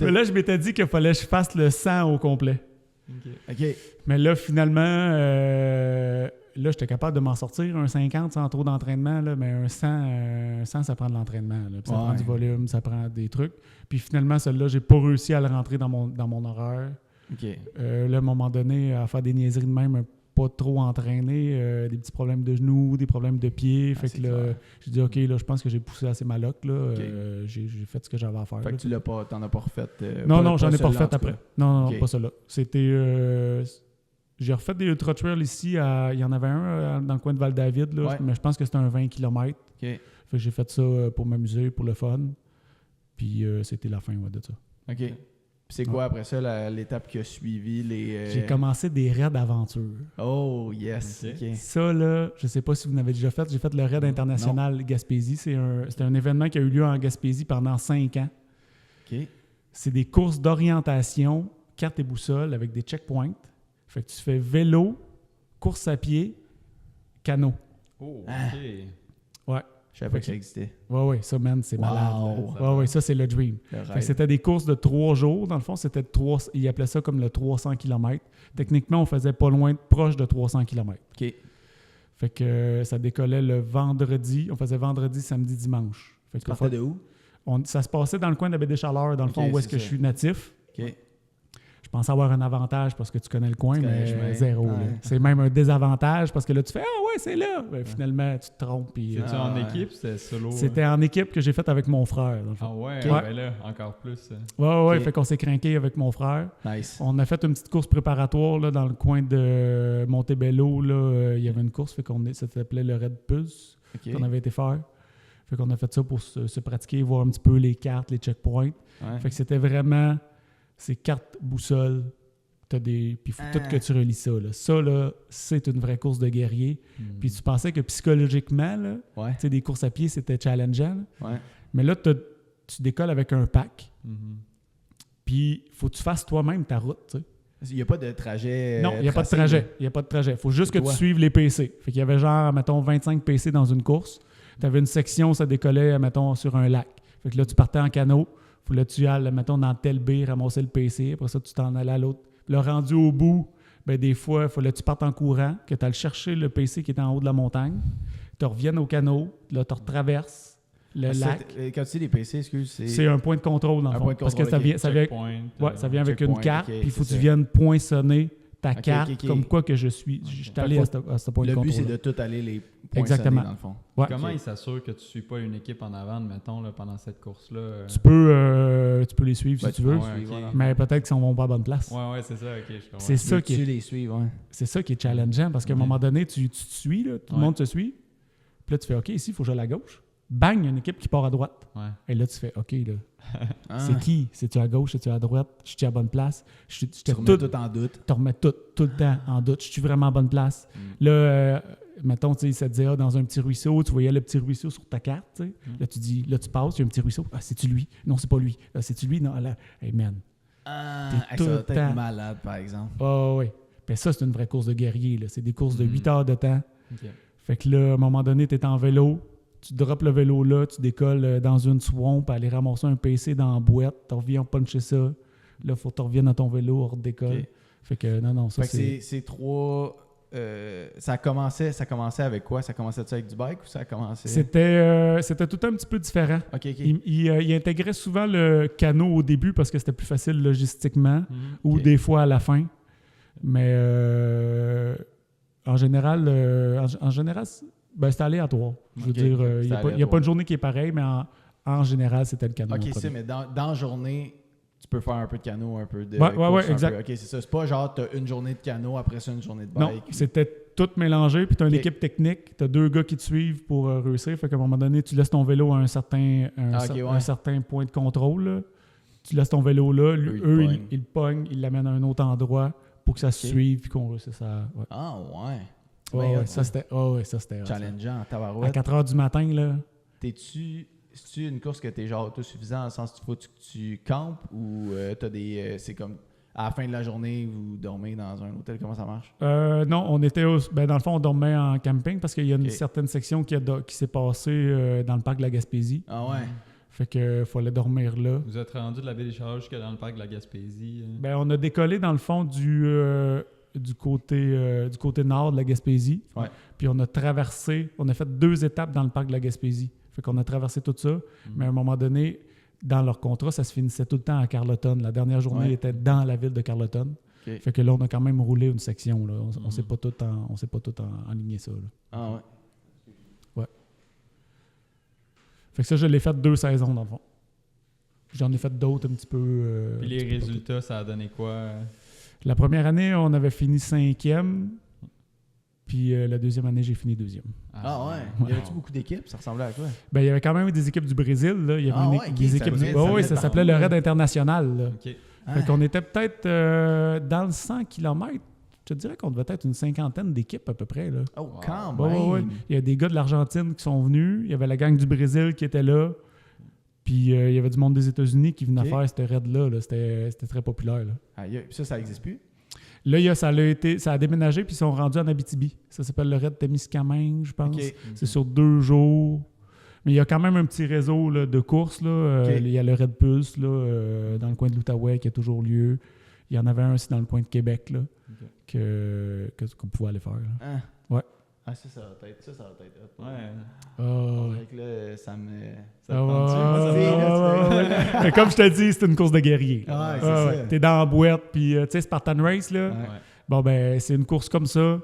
Mais là, je m'étais dit qu'il fallait que je fasse le 100 au complet. Ok. OK. Mais là, finalement, là, j'étais capable de m'en sortir. Un 50 sans trop d'entraînement, là, mais un 100, ça prend de l'entraînement. Là. Puis ça prend Ouais. du volume, ça prend des trucs. Puis finalement, celle-là, j'ai pas réussi à le rentrer dans mon horaire. OK. Là, à un moment donné, à faire des niaiseries de même, pas trop entraîné, des petits problèmes de genoux, des problèmes de pieds. Fait c'est que là, clair. j'ai dit, OK, là, je pense que j'ai poussé assez ma loc. Là. OK. J'ai fait ce que j'avais à faire. Fait là. que t'en as pas refait. Non, j'en ai pas celui-là, refait en tout après. cas. Non, Ok. pas ça là. C'était... j'ai refait des ultra trails ici. Il y en avait un dans le coin de Val-David, là, Ouais. mais je pense que c'était un 20 km. OK. Fait que j'ai fait ça pour m'amuser, pour le fun. Puis c'était la fin de ça. OK. Puis c'est quoi après ça, l'étape qui a suivi? J'ai commencé des raids d'aventure. Oh, yes. Ok. OK. Ça, là, je sais pas si vous l'avez déjà fait. J'ai fait le raid international Gaspésie. C'était un événement qui a eu lieu en Gaspésie pendant 5 ans. OK. C'est des courses d'orientation, carte et boussole avec des checkpoints. Fait que tu fais vélo, course à pied, canot. Oh, Ah. ok. Ouais. Je savais pas que ça existait. Ouais, ça, man, c'est Wow. malade. là. Ouais, ça, c'est le dream. Le Fait que rêve. c'était des courses de 3 jours. Dans le fond, c'était ils appelaient ça comme le 300 km. Techniquement, on faisait pas loin, proche de 300 km. OK. Fait que ça décollait le vendredi. On faisait vendredi, samedi, dimanche. Fait Tu que partais de où? ça se passait dans le coin de la baie des Chaleurs, dans le Ok, fond, où est-ce c'est que je ça. suis natif. OK. Je pensais avoir un avantage parce que tu connais le coin, Tu connais mais le chemin. zéro. Ouais. là. C'est même un désavantage parce que là, tu fais « Ah ouais, c'est là! Ben, finalement, tu te trompes. Puis, C'est-tu Ah, en ouais. équipe? C'était solo? c'était en équipe que j'ai fait avec mon frère, dans le fond. Ah ouais, Ok. ben là, encore plus. Ouais, Ok. fait qu'on s'est crinqué avec mon frère. Nice. On a fait une petite course préparatoire là, dans le coin de Montebello. Là, il y avait une course, ça s'appelait le Red Pulse, OK. qu'on avait été faire. Fait qu'on a fait ça pour se pratiquer, voir un petit peu les cartes, les checkpoints. Ouais. Fait que c'était vraiment ces cartes boussole. Puis il faut tout que tu relis ça. Là. Ça, là, c'est une vraie course de guerrier. Puis tu pensais que psychologiquement, là, Ouais. tu sais, des courses à pied, c'était challengeant. Là. Ouais. Mais là, tu décolles avec un pack. Mhm. Puis il faut que tu fasses toi-même ta route. Tu sais. Il n'y a pas de trajet. Non, il n'y a pas de tracé, trajet. là. Il n'y a pas de trajet. Il faut juste que C'est tu toi. suives les PC. Fait qu'il y avait genre, mettons, 25 PC dans une course. Tu avais une section, ça décollait, mettons, sur un lac. Fait que là, tu partais en canot. Faut là, tu ailles, mettons, dans tel baie, ramasser le PC. Après ça, tu t'en allais à l'autre. Le rendu au bout, ben des fois, il faut là, tu partes en courant, que tu ailles chercher le PC qui est en haut de la montagne. Tu reviennes au canot. Là, tu retraverses le Ah, ça, lac. quand tu dis les PC, excuse, C'est un point de contrôle, dans le Un fond. point de Parce que contrôle, ça vient, Checkpoint, ça vient avec une checkpoint, carte, ok, puis il faut que c'est tu ça. viennes poinçonner ta Ok, carte, ok, ok. comme quoi que je suis allé à ce point de Le but, contrôle. c'est de tout aller les points Exactement. dans le fond. Ouais. Comment Ok. il s'assure que tu ne suis pas une équipe en avant, mettons, là, pendant cette course-là? Tu peux les suivre Ben, si tu tu veux, peux Ouais, suivre, ok. voilà. mais peut-être qu'ils ne vont pas à bonne place. Ouais, c'est ça, ok, je comprends. C'est ça qui Tu est, les suivre, ouais. c'est ça qui est challengeant parce qu'à un Ouais. moment donné, tu te suis, là, tout le Ouais. monde te suit. Puis là, tu fais OK, ici, il faut que j'aille à gauche. Bang, il y a une équipe qui part à droite. Ouais. Et là, tu fais OK, là. Ah. C'est qui? C'est-tu à gauche? C'est-tu à droite? Je suis à bonne place? Tu J'étais remets tout tout en doute. tu remets tout le temps en doute. Je suis vraiment à bonne place. Mm. Là, mettons, tu sais, ça te disait, dans un petit ruisseau, tu voyais le petit ruisseau sur ta carte, tu sais. Là, tu passes, il y a un petit ruisseau. Ah, c'est-tu lui? Non, c'est pas lui. Ah, c'est-tu lui? Non, là, hey man. Ah, T'es ça tout va le peut-être temps. malade, par exemple. Oh, oui. Puis ça, c'est une vraie course de guerrier, là. C'est des courses de Mm. 8 heures de temps. Ok. Fait que là, à un moment donné, tu es en vélo, tu droppes le vélo là, tu décolles dans une swamp, aller ramasser un PC dans la boîte, tu reviens puncher ça. Là, il faut que tu reviennes à ton vélo, on redécolle. Ok. Fait que non, ça Fait que c'est trois. Ça commençait avec quoi? Ça commençait-tu avec du bike ou ça a commencé? C'était tout un petit peu différent. Ok, ok. Il intégrait souvent le canot au début parce que c'était plus facile logistiquement Mhm. ou Ok. des fois à la fin. Mais en général, c'était aléatoire. Je veux dire, il n'y a pas une journée qui est pareille, mais en général, c'était le canot. OK, c'est, mais dans la journée, tu peux faire un peu de canot, un peu de Ouais, exact. OK, c'est ça. C'est pas genre, tu as une journée de canot, après ça, une journée de bike. Non, c'était tout mélangé, puis tu as une équipe technique, tu as 2 gars qui te suivent pour réussir. Fait qu'à un moment donné, tu laisses ton vélo à un certain point de contrôle. Là. Tu laisses ton vélo là, eux, ils le pognent, ils l'amènent à un autre endroit pour que ça se suive, puis qu'on réussisse à... Ouais. Ah ouais. Ça, c'était challengeant, tabarouette. À 4 h du matin, là. C'est-tu une course que t'es genre autosuffisant dans le sens qu'il faut que tu campes ou t'as des... c'est comme à la fin de la journée, vous dormez dans un hôtel? Comment ça marche? Non, on était dans le fond, on dormait en camping parce qu'il y a une certaine section qui s'est passée dans le parc de la Gaspésie. Ah ouais? Fait que fallait dormir là. Vous êtes rendu de la baie des Charges jusqu'à dans le parc de la Gaspésie? On a décollé dans le fond du côté nord de la Gaspésie. Ouais. Puis on a fait 2 étapes dans le parc de la Gaspésie. Fait qu'on a traversé tout ça. Mais à un moment donné, dans leur contrat, ça se finissait tout le temps à Carleton. La dernière journée était dans la ville de Carleton. Okay. Fait que là, on a quand même roulé une section. Là. On s'est pas tout enligné ça. Là. Ah ouais? Ouais. Fait que ça, je l'ai fait 2 saisons dans le fond. J'en ai fait d'autres un petit peu. Puis les résultats, ça a donné quoi? La première année, on avait fini 5e. Puis la deuxième année, j'ai fini 2e. Ah ouais? Y avait-tu beaucoup d'équipes? Ça ressemblait à quoi? Il y avait quand même des équipes du Brésil. Là. Il y avait des équipes du... Oui, ça s'appelait le Raid International. Là. Okay. Fait qu'on était peut-être dans le 100 km. Je te dirais qu'on devait être une 50aine d'équipes à peu près. Là. Oh, quand même! Ouais. Il y a des gars de l'Argentine qui sont venus. Il y avait la gang du Brésil qui était là. Puis il y avait du monde des États-Unis qui venait faire ce raid-là. Là. C'était très populaire. Là. Puis ça n'existe plus? Là, ça a déménagé puis ils sont rendus en Abitibi. Ça s'appelle le Raid Témiscamingue, je pense. Okay. C'est sur 2 jours. Mais il y a quand même un petit réseau là, de courses. Là. Il y a le Raid Pulse là, dans le coin de l'Outaouais qui a toujours lieu. Il y en avait un aussi dans le coin de Québec là, qu'on pouvait aller faire. Là. Ouais. Ah, ça va être hot. Ouais. Fait que là, ça me Mais comme je te dis, c'est une course de guerrier. Ah, c'est ça. T'es dans la boîte, puis tu sais, Spartan Race, là. Ouais. Bon, ben, c'est une course comme ça,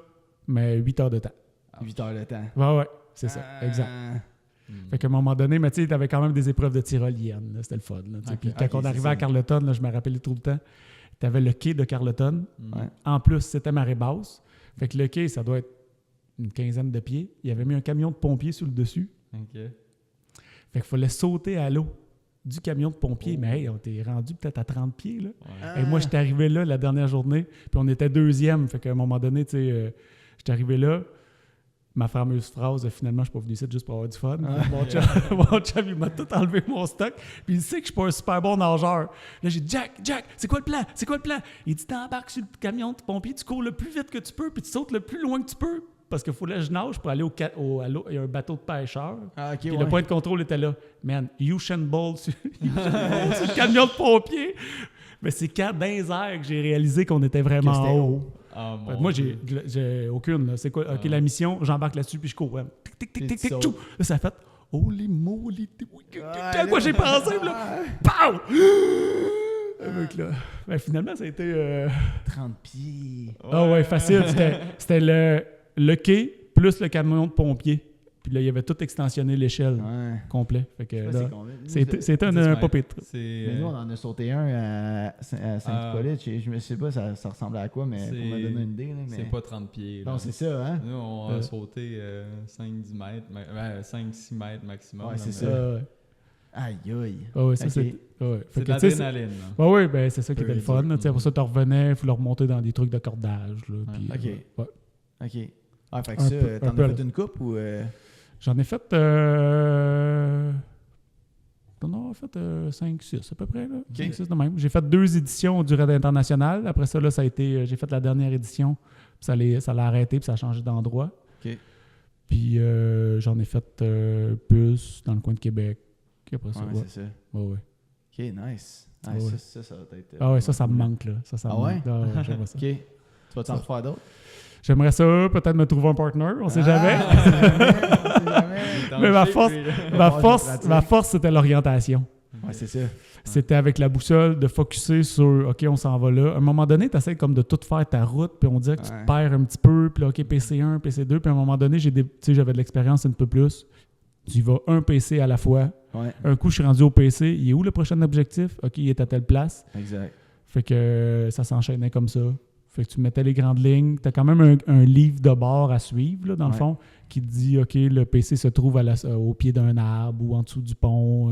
mais 8 heures de temps. 8 heures de temps. Ouais, c'est ça, exact. Fait qu'à un moment donné, mais tu sais, t'avais quand même des épreuves de tyrolienne, c'était le fun. Là, puis quand on arrivait à Carleton, là, je me rappelais tout le temps, t'avais le quai de Carleton. En plus, c'était marée basse. Fait que le quai, ça doit être une 15aine de pieds. Il avait mis un camion de pompiers sur le dessus. Okay. Fait qu'il fallait sauter à l'eau du camion de pompiers. Mais hey, on était rendu peut-être à 30 pieds. Là. Et moi, j'étais arrivé là la dernière journée, puis on était 2e. Fait qu'à un moment donné, tu sais, j'étais arrivé là. Ma fameuse phrase, finalement, je suis pas venu ici juste pour avoir du fun. Mon chum, il m'a tout enlevé mon stock. Puis il sait que je suis pas un super bon nageur. Là, j'ai dit, Jack, c'est quoi le plan? Il dit, t'embarques sur le camion de pompier, tu cours le plus vite que tu peux, puis tu sautes le plus loin que tu peux. Parce qu'il faut que je nage pour aller à l'eau. Il y a un bateau de pêcheurs. Puis le point de contrôle était là. Man, Usain Bolt sur le camion de pompier. Mais c'est quand dans les airs que j'ai réalisé qu'on était vraiment haut. Moi, j'ai aucune. Là. C'est quoi? OK, la mission, j'embarque là-dessus puis je cours. Ouais. Tic, tchou. Là, ça a fait holy moly. À quoi j'ai pensé? Là? Pow! Donc là, finalement, ça a été... 30 pieds. Ah ouais, facile. C'était le quai plus le camion de pompiers. Puis là, il avait tout extensionné l'échelle complet. Fait que là, c'était un pupitre. Mais nous, on en a sauté un à Saint-Hippolyte. Je ne sais pas ça ressemblait à quoi, mais pour me donner une idée. Là, mais... C'est pas 30 pieds. Là. Non, c'est ça, hein? Nous, on a sauté 5-10 mètres, 5-6 mètres maximum. Ouais, c'est ça. Aïe, aïe. Ouais, ça, c'est de l'adrénaline. Oui, ben, c'est ça qui était le fun. Pour ça, tu revenais, il faut le remonter dans des trucs de cordage. Là, puis, OK. Ah, fait que ça, t'en as fait une coupe ou... J'en ai fait... J'en ai fait 5-6 à peu près. Là. 5-6 de même. J'ai fait 2 éditions du Raid International. Après ça, là, ça a été... j'ai fait la dernière édition. Puis ça l'a arrêté, puis ça a changé d'endroit. OK. Puis j'en ai fait plus dans le coin de Québec. Après ça, c'est ça. Ouais. OK, nice. Ouais. Ça va être... Ah ouais, ça me manque, là. Ça me manque. Ouais? J'aimerais ça. OK. Tu vas t'en refaire d'autres? J'aimerais ça, peut-être me trouver un partner, on sait jamais. Mais ma force, c'était l'orientation. Ouais, c'est ça. C'était avec la boussole de focusser sur OK, on s'en va là. À un moment donné, tu essaies comme de tout faire ta route, puis on dirait que tu te perds un petit peu, puis là, OK, PC1, PC2, puis à un moment donné, j'avais de l'expérience un peu plus. Tu vas un PC à la fois. Ouais. Un coup, je suis rendu au PC. Il est où le prochain objectif? OK, il est à telle place. Exact. Fait que ça s'enchaînait comme ça. Fait que tu mettais les grandes lignes. Tu as quand même un livre de bord à suivre, là, dans le fond, qui te dit OK, le PC se trouve au pied d'un arbre ou en dessous du pont.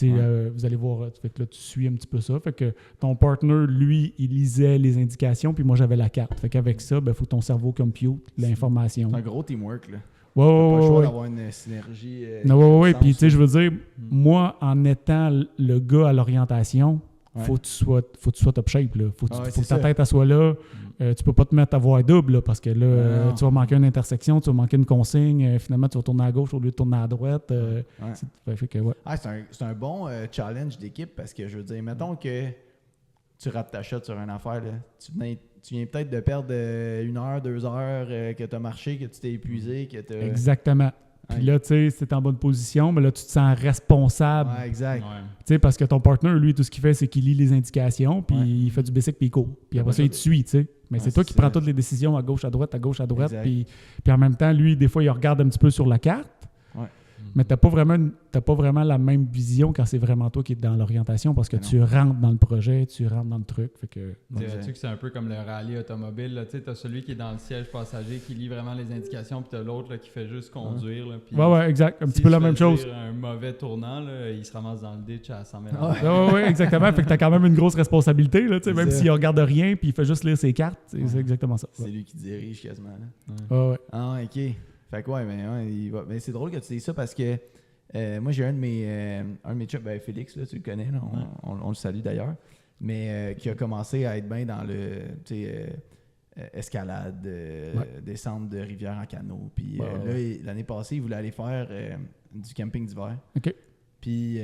Vous allez voir. Fait que là, tu suis un petit peu ça. Fait que ton partner, lui, il lisait les indications, puis moi, j'avais la carte. Fait qu'avec ça, il faut que ton cerveau compute l'information. C'est un gros teamwork, là. Ouais, T'as pas le choix ouais. d'avoir une synergie. Oui. Puis, tu sais, je veux dire, moi, en étant le gars à l'orientation, faut que tu sois top shape. Là. Faut que ta tête soit là. Tu peux pas te mettre à voir double là, parce que là, tu vas manquer une intersection, tu vas manquer une consigne. Finalement, tu vas tourner à gauche au lieu de tourner à droite. C'est un bon challenge d'équipe parce que, je veux dire, mettons que tu rates ta shot sur une affaire. Là. Tu viens peut-être de perdre 1 heure, 2 heures que tu as marché, que tu t'es épuisé, que tu Exactement. Puis là, tu sais, c'est en bonne position, mais là, tu te sens responsable. Ouais, exact. Tu sais, parce que ton partner, lui, tout ce qu'il fait, c'est qu'il lit les indications, puis il fait du basic, puis il court. Puis après ça, il te suit, tu sais. Mais c'est toi qui prends toutes les décisions à gauche, à droite, puis en même temps, lui, des fois, il regarde un petit peu sur la carte. Ouais. Mais t'as pas vraiment la même vision quand c'est vraiment toi qui es dans l'orientation parce que tu rentres dans le projet, tu rentres dans le truc. Fait que, dirais-tu que c'est un peu comme le rallye automobile? Tu as celui qui est dans le siège passager qui lit vraiment les indications, puis tu as l'autre là, qui fait juste conduire. Là, puis ouais, exact. Un petit peu la même chose. Un mauvais tournant, là, il se ramasse dans le ditch à 100 000 Oui, exactement. Fait que tu as quand même une grosse responsabilité. Là, même s'il regarde rien puis il fait juste lire ses cartes. C'est exactement ça. C'est lui qui dirige quasiment. Là. Ah, OK. Fait que mais c'est drôle que tu dises ça parce que moi j'ai un de mes chums, Félix, là, tu le connais, là, on le salue d'ailleurs, mais qui a commencé à être bien dans le escalade, descente de rivière en canot. Puis là, l'année passée, il voulait aller faire du camping d'hiver. OK. Puis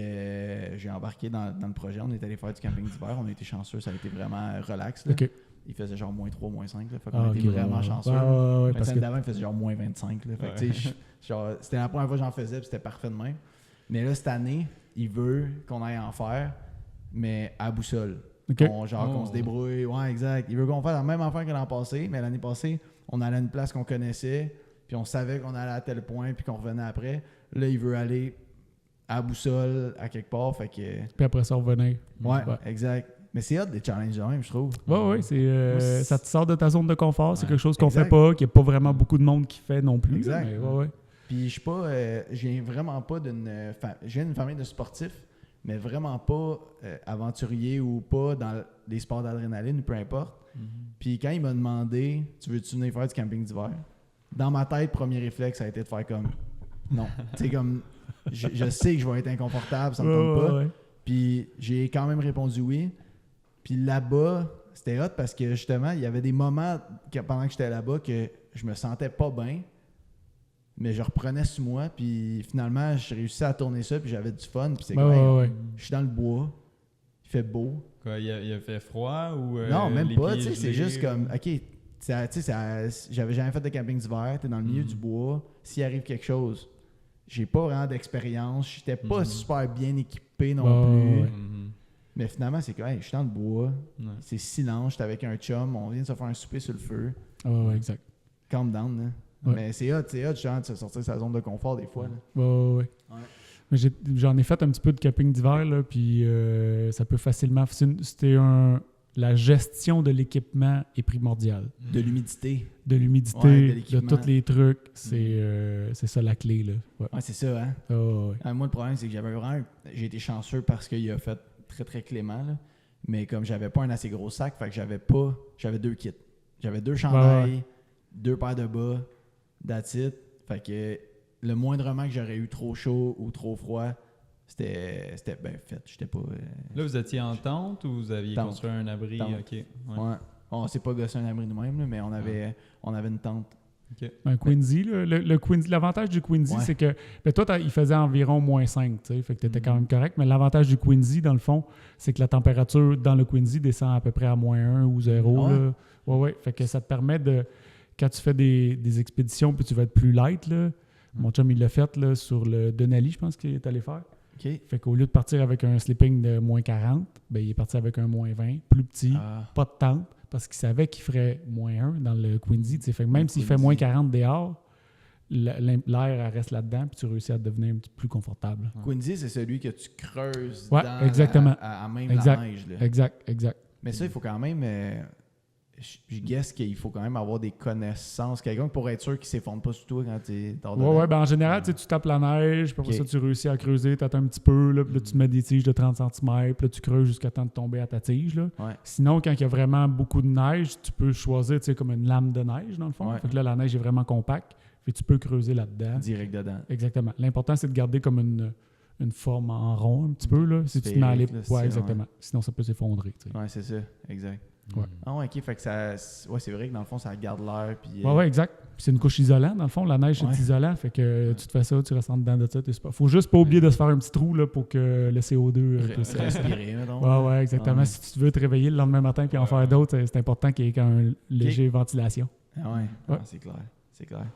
j'ai embarqué dans le projet, on est allé faire du camping d'hiver, on a été chanceux, ça a été vraiment relax. Là. OK. Il faisait genre -3, -5. Là, fait qu'on était vraiment chanceux. La semaine d'avant, il faisait genre -25. Là, fait que, c'était la première fois que j'en faisais, puis c'était parfait de même. Mais là, cette année, il veut qu'on aille en faire, mais à boussole. Okay. Qu'on se débrouille. Ouais, exact. Il veut qu'on fasse la même affaire que l'an passé, mais l'année passée, on allait à une place qu'on connaissait, puis on savait qu'on allait à tel point, puis qu'on revenait après. Là, il veut aller à boussole, à quelque part. Fait que... Puis après ça, revenir. Ouais, exact. Mais c'est hot des challenges de même, je trouve. Oui, ça te sort de ta zone de confort. C'est quelque chose qu'on fait pas, qu'il n'y a pas vraiment beaucoup de monde qui fait non plus. Exact. Mais, Puis je suis pas, je viens vraiment pas j'ai une famille de sportifs, mais vraiment pas aventurier ou pas dans les sports d'adrénaline ou peu importe. Puis quand il m'a demandé, tu veux-tu venir faire du camping d'hiver? Dans ma tête, premier réflexe, ça a été de faire comme, non. Tu sais, comme, je sais que je vais être inconfortable, ça me tente pas. Puis j'ai quand même répondu oui. Puis là-bas, c'était hot parce que justement, il y avait des moments pendant que j'étais là-bas que je me sentais pas bien, mais je reprenais sur moi. Puis finalement, j'ai réussi à tourner ça, puis j'avais du fun. Puis c'est je suis dans le bois, il fait beau. Quoi, il a fait froid ou non, même pas. Gelés, C'est juste comme, OK, j'avais jamais fait de camping d'hiver, t'es dans le milieu du bois. S'il arrive quelque chose, j'ai pas vraiment d'expérience. J'étais pas super bien équipé non plus. Mais finalement, c'est que je suis dans le bois, c'est silence, j'étais avec un chum, on vient de se faire un souper sur le feu. Exact. Calm down, là. Mais c'est hot, genre, de se sortir de sa zone de confort des fois. Là. J'en ai fait un petit peu de camping d'hiver, là, puis ça peut facilement... La gestion de l'équipement est primordiale. De l'humidité. De tous les trucs, c'est ça la clé, là. Ouais, c'est ça, hein? Moi, le problème, c'est que j'ai été chanceux parce qu'il a fait très, très clément, là. Mais comme j'avais pas un assez gros sac, fait que j'avais 2 kits. J'avais 2 chandails, 2 paires de bas, that's it. Fait que le moindrement que j'aurais eu trop chaud ou trop froid, c'était bien fait. J'étais pas... Là, vous étiez en tente ou vous aviez construit un abri? Tente. OK. Ouais. On s'est pas gossé un abri nous-mêmes, là, mais on avait une tente. Okay. Un Quincy, le Quincy, l'avantage du Quincy, c'est que toi, il faisait environ -5, tu sais, fait que tu étais quand même correct, mais l'avantage du Quincy, dans le fond, c'est que la température dans le Quincy descend à peu près à -1 ou 0. Là. Ouais. Fait que ça te permet de, quand tu fais des expéditions puis tu vas être plus light, là, mon chum, il l'a fait là, sur le Denali, je pense qu'il est allé faire. OK. Fait qu'au lieu de partir avec un sleeping de moins 40, ben, il est parti avec un moins 20, plus petit, pas de tente, parce qu'il savait qu'il ferait moins 1 dans le Quincy. T'sais. Fait que même s'il fait moins 40 dehors, l'air elle reste là-dedans, puis tu réussis à devenir un petit peu plus confortable. Quincy, c'est celui que tu creuses Ouais, dans exactement. à même Exact. la neige. Là. Exact. Mais ça, il faut quand même... je guesse qu'il faut quand même avoir des connaissances. Quelqu'un pour être sûr qu'il ne s'effondre pas sur toi quand tu es dans Ouais, ben en général, tu tapes la neige, puis après ça, tu réussis à creuser, tu attends un petit peu, là, puis là, tu mets des tiges de 30 cm, puis là, tu creuses jusqu'à temps de tomber à ta tige. Là. Ouais. Sinon, quand il y a vraiment beaucoup de neige, tu peux choisir comme une lame de neige, dans le fond. Ouais. Fait que là, la neige est vraiment compacte, puis tu peux creuser là-dedans. Direct dedans. Exactement. L'important, c'est de garder comme une forme en rond un petit peu. Là. Si tu te mets à Sphérique, là, ouais, c'est- exactement. Sinon, ça peut s'effondrer. Tu sais. Ouais, c'est ça. Exact. Ouais. Ah ouais, OK. Fait que ça... Ouais, c'est vrai que dans le fond, ça garde l'air. Puis, Ouais, exact. Puis c'est une couche isolante, dans le fond. La neige, Ouais. c'est isolant. Fait que tu te fais ça, tu restes en dedans de ça. Faut juste pas oublier de se faire un petit trou là, pour que le CO2 puisse respirer, mettons. Ouais, exactement. Ouais. Si tu veux te réveiller le lendemain matin et en faire d'autres, c'est important qu'il y ait quand même une légère ventilation. Ah ouais. Ouais. Ah, c'est clair. C'est clair.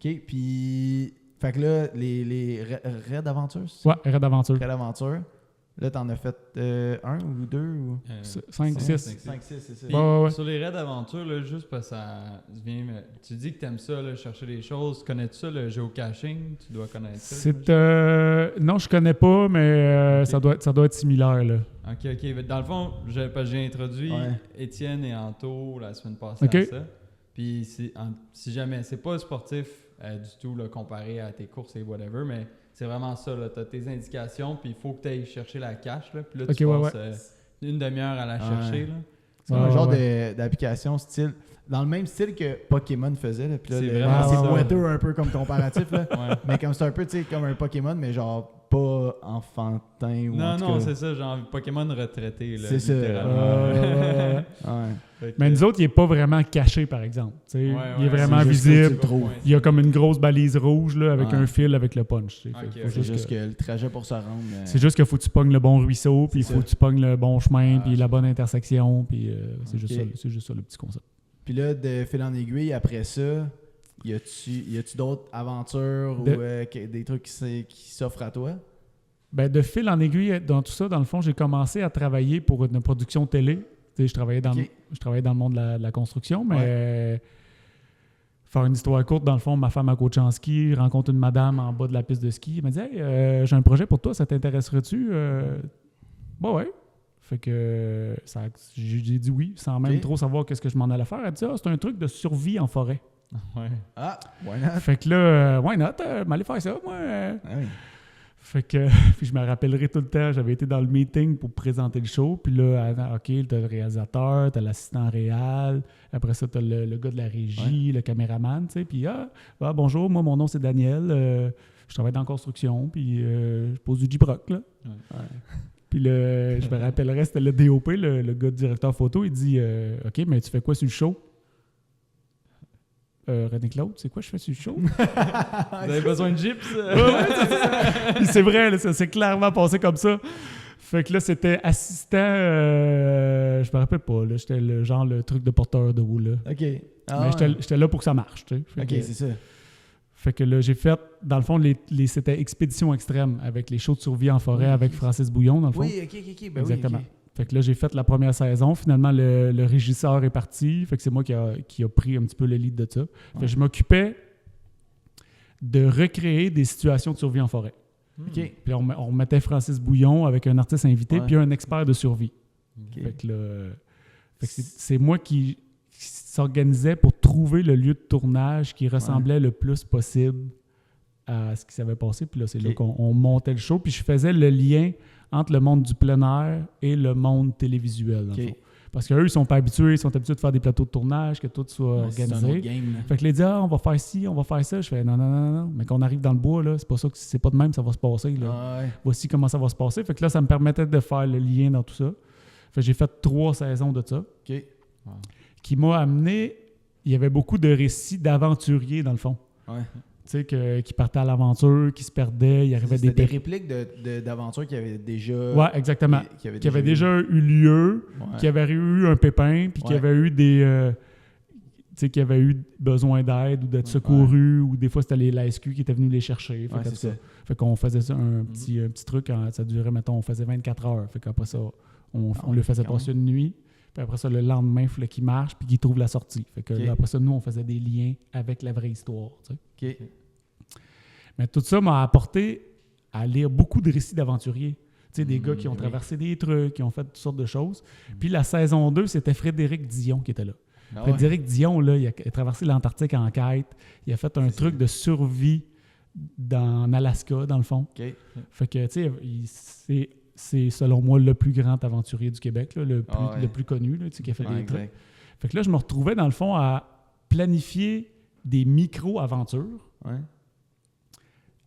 OK. Puis... Fait que là, les raids d'aventure, c'est ça? Ouais, raid d'aventure. Raids d'aventure. Là, t'en as fait un ou deux ou... 5, 6. 5, 6, c'est ça. Puis, Ouais. sur les raids d'aventure, là, juste parce que ça vient. Tu dis que t'aimes ça, là, chercher des choses. Connais-tu ça, le géocaching? Tu dois connaître ça. Non, je connais pas, mais Ok. ça doit être similaire. Là. Ok. Dans le fond, j'ai introduit Ouais. Étienne et Anto la semaine passée Ok. à ça. Puis si jamais, c'est pas sportif du tout là, comparé à tes courses et whatever, mais c'est vraiment ça. Tu as tes indications, puis il faut que tu ailles chercher la cache. Là, puis là, tu Ok, passes une demi-heure à la chercher. Là. C'est Ouais, un genre ouais. d'application style... Dans le même style que Pokémon faisait. Là, puis là, C'est le- vraiment c'est ça. boiteux un peu comme comparatif. Là. Ouais. Mais comme c'est un peu comme un Pokémon, mais genre pas enfantin ou en tout Non, cas- c'est ça, genre Pokémon retraité. Là, C'est ça. littéralement. Ouais. Fait que- Mais nous autres, il n'est pas vraiment caché, par exemple. Tu sais, il est vraiment c'est juste que tu visible. le trouves. Ouais, Il y a comme une grosse balise rouge là, avec Ouais. un fil avec le punch. Tu sais. Ok, Faut ok. C'est juste que le trajet pour se rendre... C'est juste qu'il faut que tu pognes le bon ruisseau, puis il C'est faut ça. que tu pognes le bon chemin, Ah, puis la bonne intersection, puis c'est Ok. juste ça le petit concept. Puis là, de fil en aiguille, après ça, y a-tu d'autres aventures De- ou des trucs qui s'offrent à toi? Ben, de fil en aiguille, dans tout ça, dans le fond, j'ai commencé à travailler pour une production télé. Tu sais, je travaillais dans le monde de la construction, mais faire une histoire courte, dans le fond, ma femme a coach en ski, rencontre une madame en bas de la piste de ski. Elle m'a dit « Hey, j'ai un projet pour toi, ça t'intéresserait-tu? » Bah ouais. Fait que j'ai dit oui, sans même Ok. trop savoir qu'est-ce que je m'en allais faire. Elle dit « Ah, c'est un truc de survie en forêt. Ouais. Ah, why not? » Fait que là, why not? M'aller faire ça, moi. Ah oui. Fait que puis je me rappellerai tout le temps, j'avais été dans le meeting pour présenter le show, puis là, OK, t'as le réalisateur, t'as l'assistant réal, après ça, t'as le gars de la régie, le caméraman, tu sais, puis bonjour, moi, mon nom, c'est Daniel, je travaille dans la construction, puis je pose du J-Proc, là. Ouais. Puis je me rappellerai, c'était le DOP, le gars de directeur photo, il dit OK, mais tu fais quoi sur le show? René Claude, c'est quoi je fais sur le show? Vous avez besoin de gyps? Puis c'est vrai, là, ça s'est clairement passé comme ça. Fait que là, c'était assistant, je me rappelle pas, là, j'étais le truc de porteur d'eau, là. OK. Ah, Mais ouais. j'étais là pour que ça marche, tu sais. Fait OK, que- c'est ça. Fait que là, j'ai fait, dans le fond, c'était Expédition Extrême avec les shows de survie en forêt Oui. avec Francis Bouillon, dans le fond. Oui, OK. Ben Exactement. oui, Fait que là, j'ai fait la première saison. Finalement, le régisseur est parti. Fait que c'est moi qui a pris un petit peu le lead de ça. Fait que je m'occupais de recréer des situations de survie en forêt. OK. Puis on mettait Francis Bouillon avec un artiste invité Ouais. puis un expert de survie. OK. Fait que là, c'est moi qui s'organisais pour trouver le lieu de tournage qui ressemblait le plus possible à ce qui s'avait passé. Puis là, c'est là Ok. qu'on montait le show. Puis je faisais le lien entre le monde du plein air et le monde télévisuel, dans le OK. fond. Parce qu'eux, ils sont pas habitués, ils sont habitués de faire des plateaux de tournage, que tout soit Ouais, c'est un organisé. autre game, là. Fait que les dit, on va faire ci, on va faire ça. Je fais, non. Mais quand on arrive dans le bois, là, c'est pas ça que c'est pas de même, ça va se passer. Là. Ah, ouais. Voici comment ça va se passer. Fait que là, ça me permettait de faire le lien dans tout ça. Fait que j'ai fait 3 saisons de ça, OK. qui m'a amené. Il y avait beaucoup de récits d'aventuriers, dans le fond. Ouais. Tu sais, qui partaient à l'aventure, qui se perdaient, il arrivait C'était des des répliques d'aventures qui avaient déjà... Ouais, exactement. Qui avaient déjà eu lieu, Ouais. qui avaient eu un pépin, puis qui Ouais. avaient eu sais, qui avaient eu besoin d'aide ou d'être secourus, ou des fois, c'était la SQ qui était venue les chercher. Fait qu'on faisait ça, un petit truc, ça durait, mettons, on faisait 24 heures. Fait qu'après ça, on le faisait passer une nuit. Puis après ça, le lendemain, il fallait qu'il marche puis qu'il trouve la sortie. Fait que là, après ça, nous, on faisait des liens avec la vraie histoire. Tu sais. Mais tout ça m'a apporté à lire beaucoup de récits d'aventuriers. Tu sais, des gars qui ont traversé des trucs, qui ont fait toutes sortes de choses. Puis la saison 2, c'était Frédéric Dion qui était là. Frédéric Dion, là, il a traversé l'Antarctique en quête. Il a fait un truc de survie en Alaska, dans le fond. Fait que, tu sais, c'est selon moi le plus grand aventurier du Québec, là, le plus connu, là, tu sais, qui a fait des trucs. Fait que là, je me retrouvais, dans le fond, à planifier des micro-aventures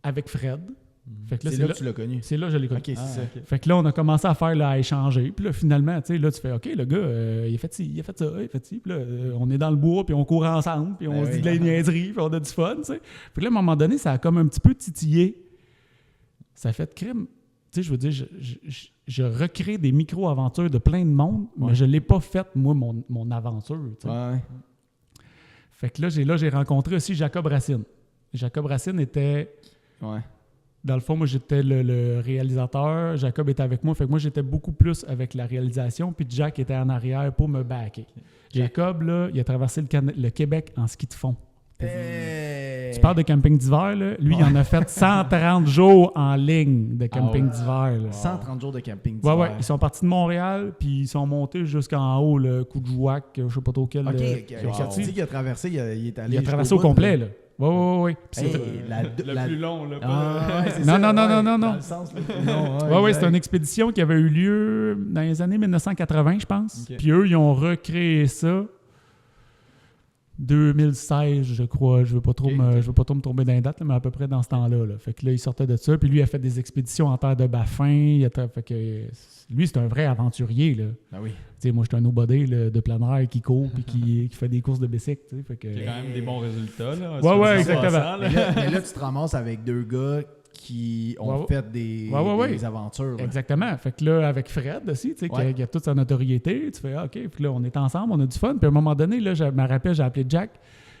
avec Fred. Fait que là, c'est là que tu l'as connu. C'est là que je l'ai connu. Okay, c'est ça. Fait que là, on a commencé à faire, là, à échanger. Puis là, finalement, tu sais, là, tu fais, OK, le gars, il a fait ci, il a fait ça, il a fait ci. Puis là, on est dans le bois, puis on court ensemble, puis on se dit de la niaiserie, puis on a du fun, tu sais. Puis là, à un moment donné, ça a comme un petit peu titillé. Ça a fait crime. Tu sais, je veux dire, je recrée des micro-aventures de plein de monde, mais je ne l'ai pas fait, moi, mon aventure, tu sais. Fait que là, j'ai rencontré aussi Jacob Racine. Jacob Racine était... Dans le fond, moi, j'étais le réalisateur. Jacob était avec moi. Fait que moi, j'étais beaucoup plus avec la réalisation. Puis Jack était en arrière pour me backer. Jacob, là, il a traversé le Québec en ski de fond. Tu parles de camping d'hiver, là. Lui, il en a fait 130 jours en ligne de camping d'hiver. Là. 130 jours de camping d'hiver. Ouais. Ils sont partis de Montréal, puis ils sont montés jusqu'en haut, le Coudjouac, je sais pas trop quel. Il a traversé, il est allé. Il a traversé au complet, là. Oui. Le plus long, là. Non. Dans le sens le plus long. Oui, c'était une expédition qui avait eu lieu dans les années 1980, je pense. Puis eux, ils ont recréé ça 2016, je crois. Je veux pas trop me tromper dans les dates, là, mais à peu près dans ce temps-là. Là. Fait que là, il sortait de ça. Puis lui, il a fait des expéditions en terre de Baffin. Fait que lui, c'est un vrai aventurier. Là. Ah oui. T'sais, moi, je suis un nobody là, de plein air qui court puis qui fait des courses de bicycle. Fait que... Il y a quand même des bons résultats. Là, ouais, exactement. Mais là, tu te ramasses avec deux gars qui ont fait des aventures. Là. Exactement. Fait que là, avec Fred aussi, qui a toute sa notoriété, tu fais OK, puis là, on est ensemble, on a du fun. Puis à un moment donné, là, je me rappelle, j'ai appelé Jack.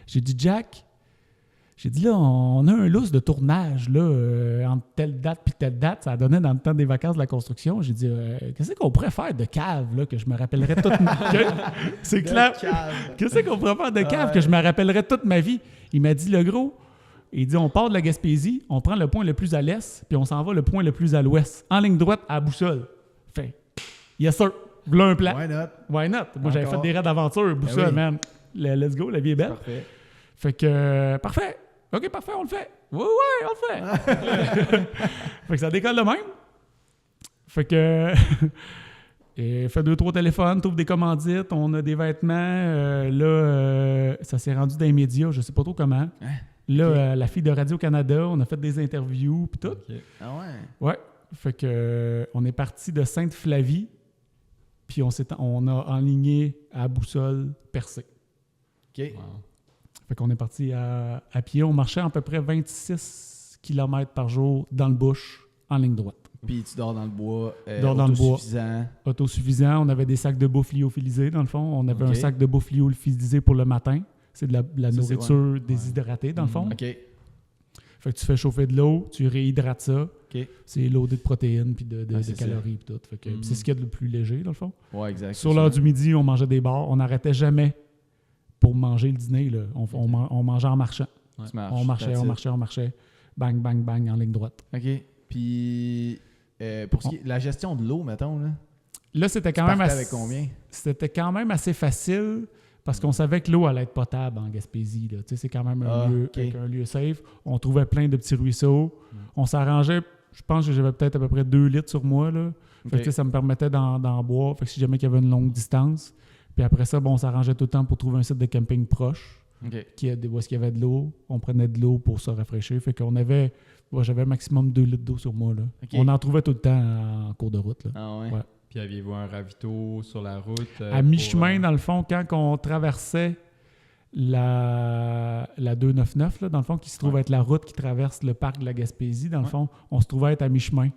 J'ai dit, Jack, là, on a un lousse de tournage, là, entre telle date puis telle date. Ça a donné dans le temps des vacances de la construction. J'ai dit, qu'est-ce qu'on pourrait faire de cave, là, que je me rappellerais toute ma vie? C'est clair. Qu'est-ce qu'on pourrait faire de cave que je me rappellerais toute ma vie? Il m'a dit, le gros, il dit, on part de la Gaspésie, on prend le point le plus à l'est, puis on s'en va le point le plus à l'ouest, en ligne droite à boussole. Fait, yes sir, voilà un plan. Why not? Moi, j'avais fait des raids d'aventure, boussole, man. Let's go, la vie est belle. Parfait. Fait que, parfait. OK, parfait, on le fait. Oui, on le fait. Fait que ça décolle de même. Fait que, fait 2-3 téléphones, trouve des commandites, on a des vêtements. Ça s'est rendu dans les médias, je sais pas trop comment. Là, la fille de Radio-Canada, on a fait des interviews puis tout. Ah ouais? Ouais. Fait que, on est parti de Sainte-Flavie, puis on a enligné à Boussole Percé. OK. Wow. Fait qu'on est parti à pied. On marchait à peu près 26 km par jour dans le bush, en ligne droite. Puis tu dors dans le bois, autosuffisant. Autosuffisant. On avait des sacs de bouffe lyophilisés, dans le fond. On avait un sac de bouffe lyophilisé pour le matin. C'est de la nourriture déshydratée, dans le fond. OK. Fait que tu fais chauffer de l'eau, tu réhydrates ça. OK. C'est loadé de protéines puis de calories et tout. Fait que c'est ce qu'il y a de le plus léger, dans le fond. Ouais, exact. Sur l'heure du midi, on mangeait des bars. On n'arrêtait jamais pour manger le dîner. Là. On mangeait en marchant. Ouais. On marchait. Bang, bang, bang, en ligne droite. OK. Puis, pour ce qui est la gestion de l'eau, mettons, là c'était quand même avec combien? C'était quand même assez facile parce qu'on savait que l'eau allait être potable en Gaspésie. Là. C'est quand même un lieu safe. On trouvait plein de petits ruisseaux. On s'arrangeait. Je pense que j'avais peut-être à peu près 2 litres sur moi. Là. Fait que ça me permettait d'en boire. Fait que si jamais il y avait une longue distance. Puis après ça, on s'arrangeait tout le temps pour trouver un site de camping proche où est-ce qu'il y avait de l'eau. On prenait de l'eau pour se rafraîchir. Fait qu'on avait... j'avais maximum 2 litres d'eau sur moi. Là. On en trouvait tout le temps en cours de route. Là. Ah ouais? Puis aviez-vous un ravito sur la route? À mi-chemin, dans le fond, quand on traversait la 299, là, dans le fond, qui se trouve être la route qui traverse le parc de la Gaspésie, dans le fond, on se trouvait être à mi-chemin.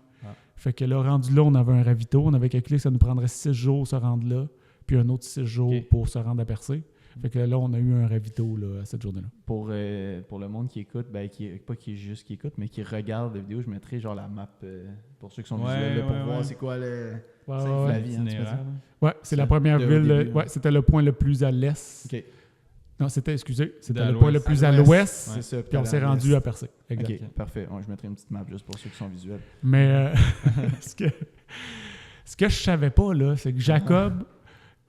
Fait que là, rendu là, on avait un ravito. On avait calculé que ça nous prendrait 6 jours se rendre là, puis un autre 6 jours pour se rendre à Percé. Fait que là, on a eu un ravito là, à cette journée-là. Pour le monde qui écoute, pas qui écoute, mais qui regarde la vidéo, je mettrai genre la map pour ceux qui sont visuels là, pour voir c'est quoi la vie. Ouais, c'est la première ville. C'était le point le plus à l'est. OK. Non, c'était le point le plus à l'ouest. C'est ça. Puis on s'est rendu à Percé. Exact. OK, parfait. Ouais, je mettrai une petite map juste pour ceux qui sont visuels. Mais ce que je savais pas, là, c'est que Jacob,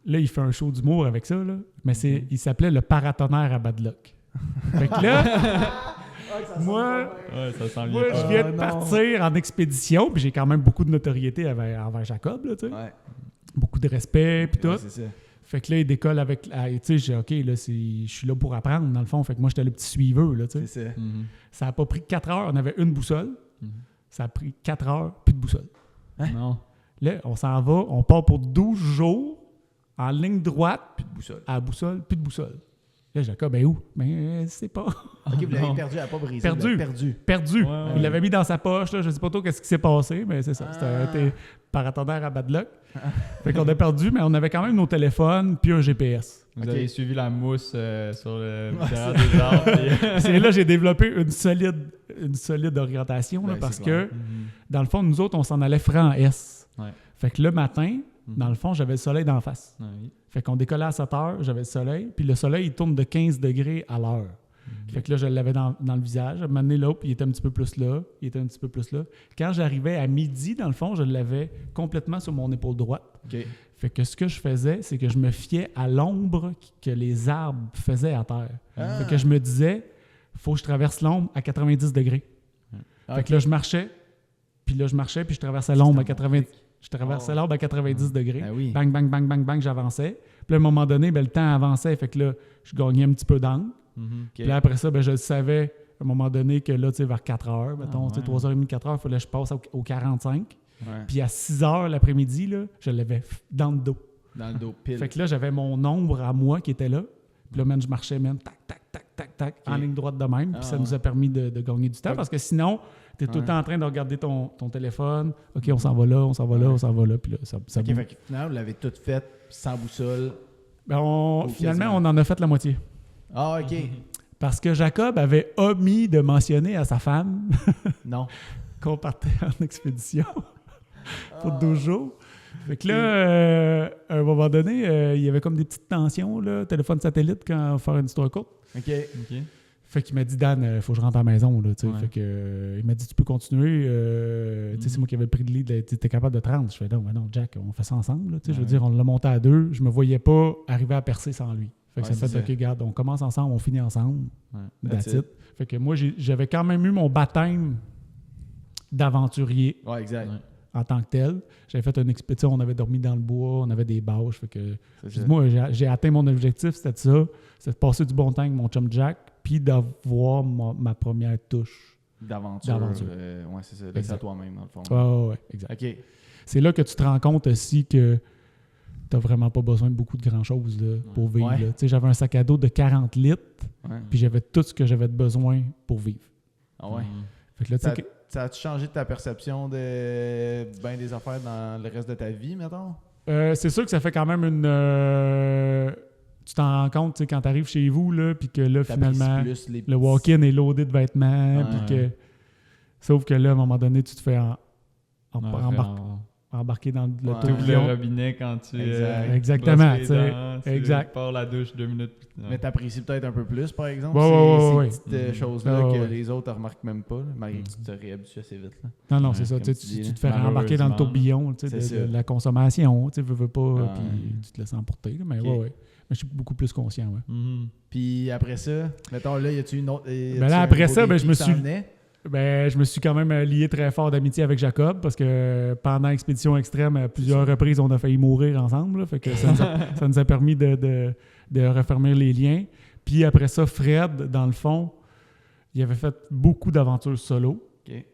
là, il fait un show d'humour avec ça, là, mais il s'appelait le paratonnerre à Bad Luck. Fait que là, moi, je viens de partir en expédition, puis j'ai quand même beaucoup de notoriété envers Jacob, là, tu sais. Ouais. Beaucoup de respect, puis tout. C'est ça. Fait que là, il décolle avec... Tu sais, j'ai OK, là, je suis là pour apprendre, dans le fond. Fait que moi, j'étais le petit suiveur, là, tu sais. C'est ça. Ça n'a pas pris 4 heures. On avait une boussole. Ça a pris 4 heures, plus de boussole. Non. Là, on s'en va. On part pour 12 jours en ligne droite. Plus de boussole. À la boussole, plus de boussole. Là, Jacob, ben où? Ben, c'est pas. OK, vous l'avez perdu, elle n'a pas brisé. Perdu. Ouais. Il l'avait mis dans sa poche, là. Je sais pas trop qu'est-ce qui s'est passé, mais c'est ça. C'était paratonnerre à Bad Luck. Fait qu'on a perdu, mais on avait quand même nos téléphones puis un GPS. Vous avez suivi la mousse sur le derrière des arbres. C'est là que j'ai développé une solide orientation, là, parce que, dans le fond, nous autres, on s'en allait franc S. Ouais. Fait que le matin, dans le fond, j'avais le soleil d'en face. Oui. Fait qu'on décollait à 7 heures, j'avais le soleil, puis le soleil, il tourne de 15 degrés à l'heure. Fait que là, je l'avais dans le visage. À un moment donné, là, puis il était un petit peu plus là, Quand j'arrivais à midi, dans le fond, je l'avais complètement sur mon épaule droite. OK. Fait que ce que je faisais, c'est que je me fiais à l'ombre que les arbres faisaient à terre. Fait que je me disais, faut que je traverse l'ombre à 90 degrés. Fait que là, je marchais, puis je traversais l'ombre à 90. Je traversais l'ombre à 90 degrés. Ah oui. Bang, bang, bang, bang, bang, j'avançais. Puis là, à un moment donné, le temps avançait. Fait que là, je gagnais un petit peu d'angle. Puis là, après ça, je le savais à un moment donné que là, tu sais, vers 4 heures, mettons, 3h30, 4 heures, il fallait que je passe au 45. Ouais. Puis à 6 heures l'après-midi, là, je l'avais dans le dos. Dans le dos, pile. Fait que là, j'avais mon ombre à moi qui était là. Puis là, man, je marchais, man, tac, tac, tac, tac, tac, en ligne droite de même. Puis ça nous a permis de gagner du temps. Parce que sinon, tu es tout le temps en train de regarder ton téléphone. OK, on s'en va là, on s'en va là, on s'en va là. Puis là, ça OK, fait que finalement, vous l'avez tout fait sans boussole. Ben, finalement, on en a fait la moitié. Ah, OK. Parce que Jacob avait omis de mentionner à sa femme Non. qu'on partait en expédition pour 12 jours. Fait que là, à un moment donné, il y avait comme des petites tensions, là, téléphone satellite, quand faire une histoire courte. OK. Fait qu'il m'a dit, Dan, il faut que je rentre à la maison. Là, Ouais. Fait que, il m'a dit, tu peux continuer. Tu sais, c'est moi qui avais le prix de lead. Tu es capable de te rendre. Je fais, non, mais non, Jack, on fait ça ensemble. Là, je veux dire, on l'a monté à 2. Je me voyais pas arriver à percer sans lui. Fait que ça fait, OK, regarde, on commence ensemble, on finit ensemble. That's it. Fait que moi, j'avais quand même eu mon baptême d'aventurier. Ouais, exact. En tant que tel. J'avais fait une expédition, on avait dormi dans le bois, on avait des bâches. Fait que, moi, j'ai atteint mon objectif, c'était ça. C'était de passer du bon temps avec mon chum Jack, puis d'avoir ma première touche. D'aventure. Ouais, c'est ça. Laisse à toi-même, dans le fond. Ouais, exact. OK. C'est là que tu te rends compte aussi que tu n'as vraiment pas besoin de beaucoup de grand-chose là, pour vivre. Ouais. Là. J'avais un sac à dos de 40 litres, Ouais. puis j'avais tout ce que j'avais de besoin pour vivre. Ah ouais. Fait que là, tu sais Ça a-tu changé ta perception de ben des affaires dans le reste de ta vie, mettons? c'est sûr que ça fait quand même une... tu t'en rends compte quand tu arrives chez vous, là, puis que là, finalement, plus les le walk-in est loadé de vêtements, Ouais. puis que... Sauf que là, à un moment donné, tu te fais embarquer dans Tu ouvres le tourbillon. robinet quand tu Exactement, brosses les dents, tu exact. pars la douche 2 minutes. Mais t'apprécies peut-être un peu plus, par exemple, Ouais, ces petites choses-là que Ouais. les autres ne remarquent même pas, là, malgré que tu te réhabitues assez vite. Là. Non, Ouais, c'est ça. comme Tu tu dis, te fais embarquer dans le tourbillon C'est de ça. la consommation. Tu veux pas, Ouais. puis tu te laisses emporter. Là, mais Ok. ouais. Mais je suis beaucoup plus conscient. Ouais. Puis après ça, mettons là, y a-tu une autre. là, après ça, je me suis. Je me suis quand même lié très fort d'amitié avec Jacob parce que pendant l'expédition extrême, à plusieurs reprises, on a failli mourir ensemble. Là, fait que ça nous a permis de refermer les liens. Puis après ça, Fred, dans le fond, il avait fait beaucoup d'aventures solo. OK.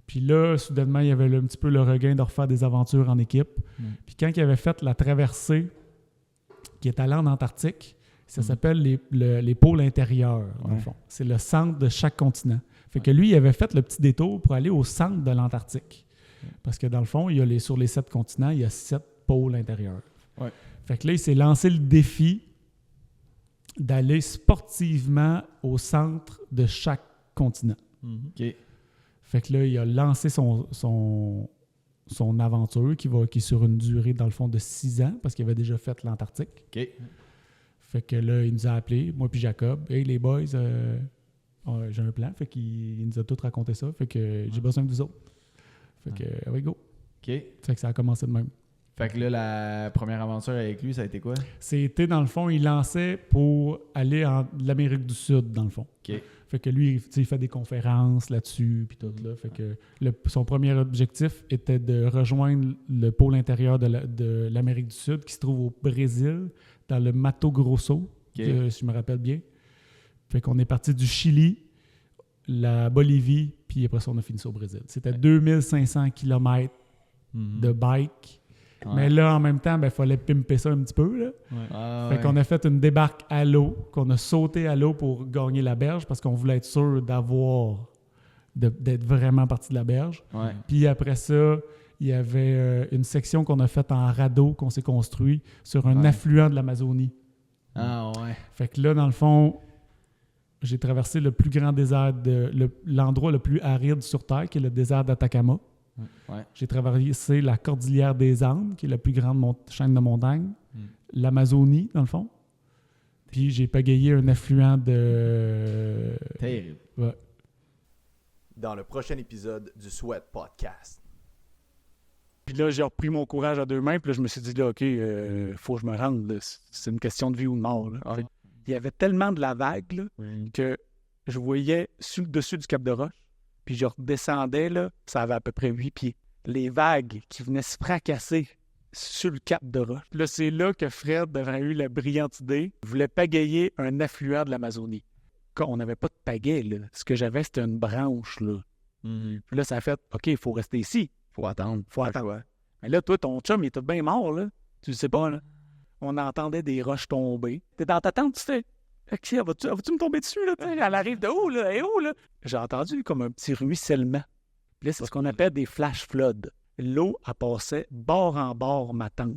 Puis là, soudainement, il y avait un petit peu le regain de refaire des aventures en équipe. Puis quand il avait fait la traversée qui est allé en Antarctique, ça s'appelle les pôles intérieurs, dans le fond. C'est le centre de chaque continent. Fait que lui, il avait fait le petit détour pour aller au centre de l'Antarctique. Parce que dans le fond, sur les 7 continents, il y a 7 pôles intérieurs. Ouais. Fait que là, il s'est lancé le défi d'aller sportivement au centre de chaque continent. OK. Fait que là, il a lancé son aventure qui est sur une durée, dans le fond, de 6 ans, parce qu'il avait déjà fait l'Antarctique. OK. Fait que là, il nous a appelés, moi puis Jacob. « Hey, les boys, j'ai un plan. » Fait qu'il nous a tout raconté ça. Fait que j'ai besoin de vous autres. Fait que, oui, go. OK. Fait que ça a commencé de même. Fait que là, la première aventure avec lui, ça a été quoi? C'était, dans le fond, il lançait pour aller en l'Amérique du Sud, dans le fond. OK. Fait que lui, il fait des conférences là-dessus, puis tout là. Fait que son premier objectif était de rejoindre le pôle intérieur de l'Amérique du Sud, qui se trouve au Brésil, dans le Mato Grosso, si je me rappelle bien. Fait qu'on est parti du Chili, la Bolivie, puis après ça, on a fini ça au Brésil. C'était 2500 km de bike. Ouais. Mais là, en même temps, il fallait pimper ça un petit peu. Là. Ouais. Fait qu'on a fait une débarque à l'eau, qu'on a sauté à l'eau pour gagner la berge parce qu'on voulait être sûr d'être vraiment parti de la berge. Ouais. Puis après ça, il y avait une section qu'on a faite en radeau qu'on s'est construit sur un affluent de l'Amazonie. Ah ouais. Fait que là, dans le fond, j'ai traversé le plus grand désert, l'endroit le plus aride sur Terre, qui est le désert d'Atacama. Ouais. J'ai traversé la cordillère des Andes, qui est la plus grande chaîne de montagnes, l'Amazonie, dans le fond. Puis j'ai pagayé un affluent de... Terrible. Ouais. Dans le prochain épisode du Sweat Podcast. Puis là, j'ai repris mon courage à 2 mains, puis là, je me suis dit, là, OK, faut que je me rende, là. C'est une question de vie ou de mort, là. Il y avait tellement de la vague, là, que je voyais sur le dessus du Cap de Roche, puis je redescendais, là, ça avait à peu près 8 pieds. Les vagues qui venaient se fracasser sur le Cap de Roche. Puis là, c'est là que Fred avait eu la brillante idée. Il voulait pagayer un affluent de l'Amazonie. Quand on n'avait pas de pagaie, là. Ce que j'avais, c'était une branche, là. Puis là, ça a fait, OK, il faut rester ici. Faut attendre. Ouais. Mais là, toi, ton chum, il était bien mort, là. Tu le sais pas, là. On entendait des roches tomber. T'es dans ta tente, tu sais. OK, vas-tu me tomber dessus, là? Elle arrive de où, là? Elle est où, là? J'ai entendu comme un petit ruissellement. Puis là, c'est ce qu'on appelle des flash floods. L'eau, elle passait bord en bord ma tente.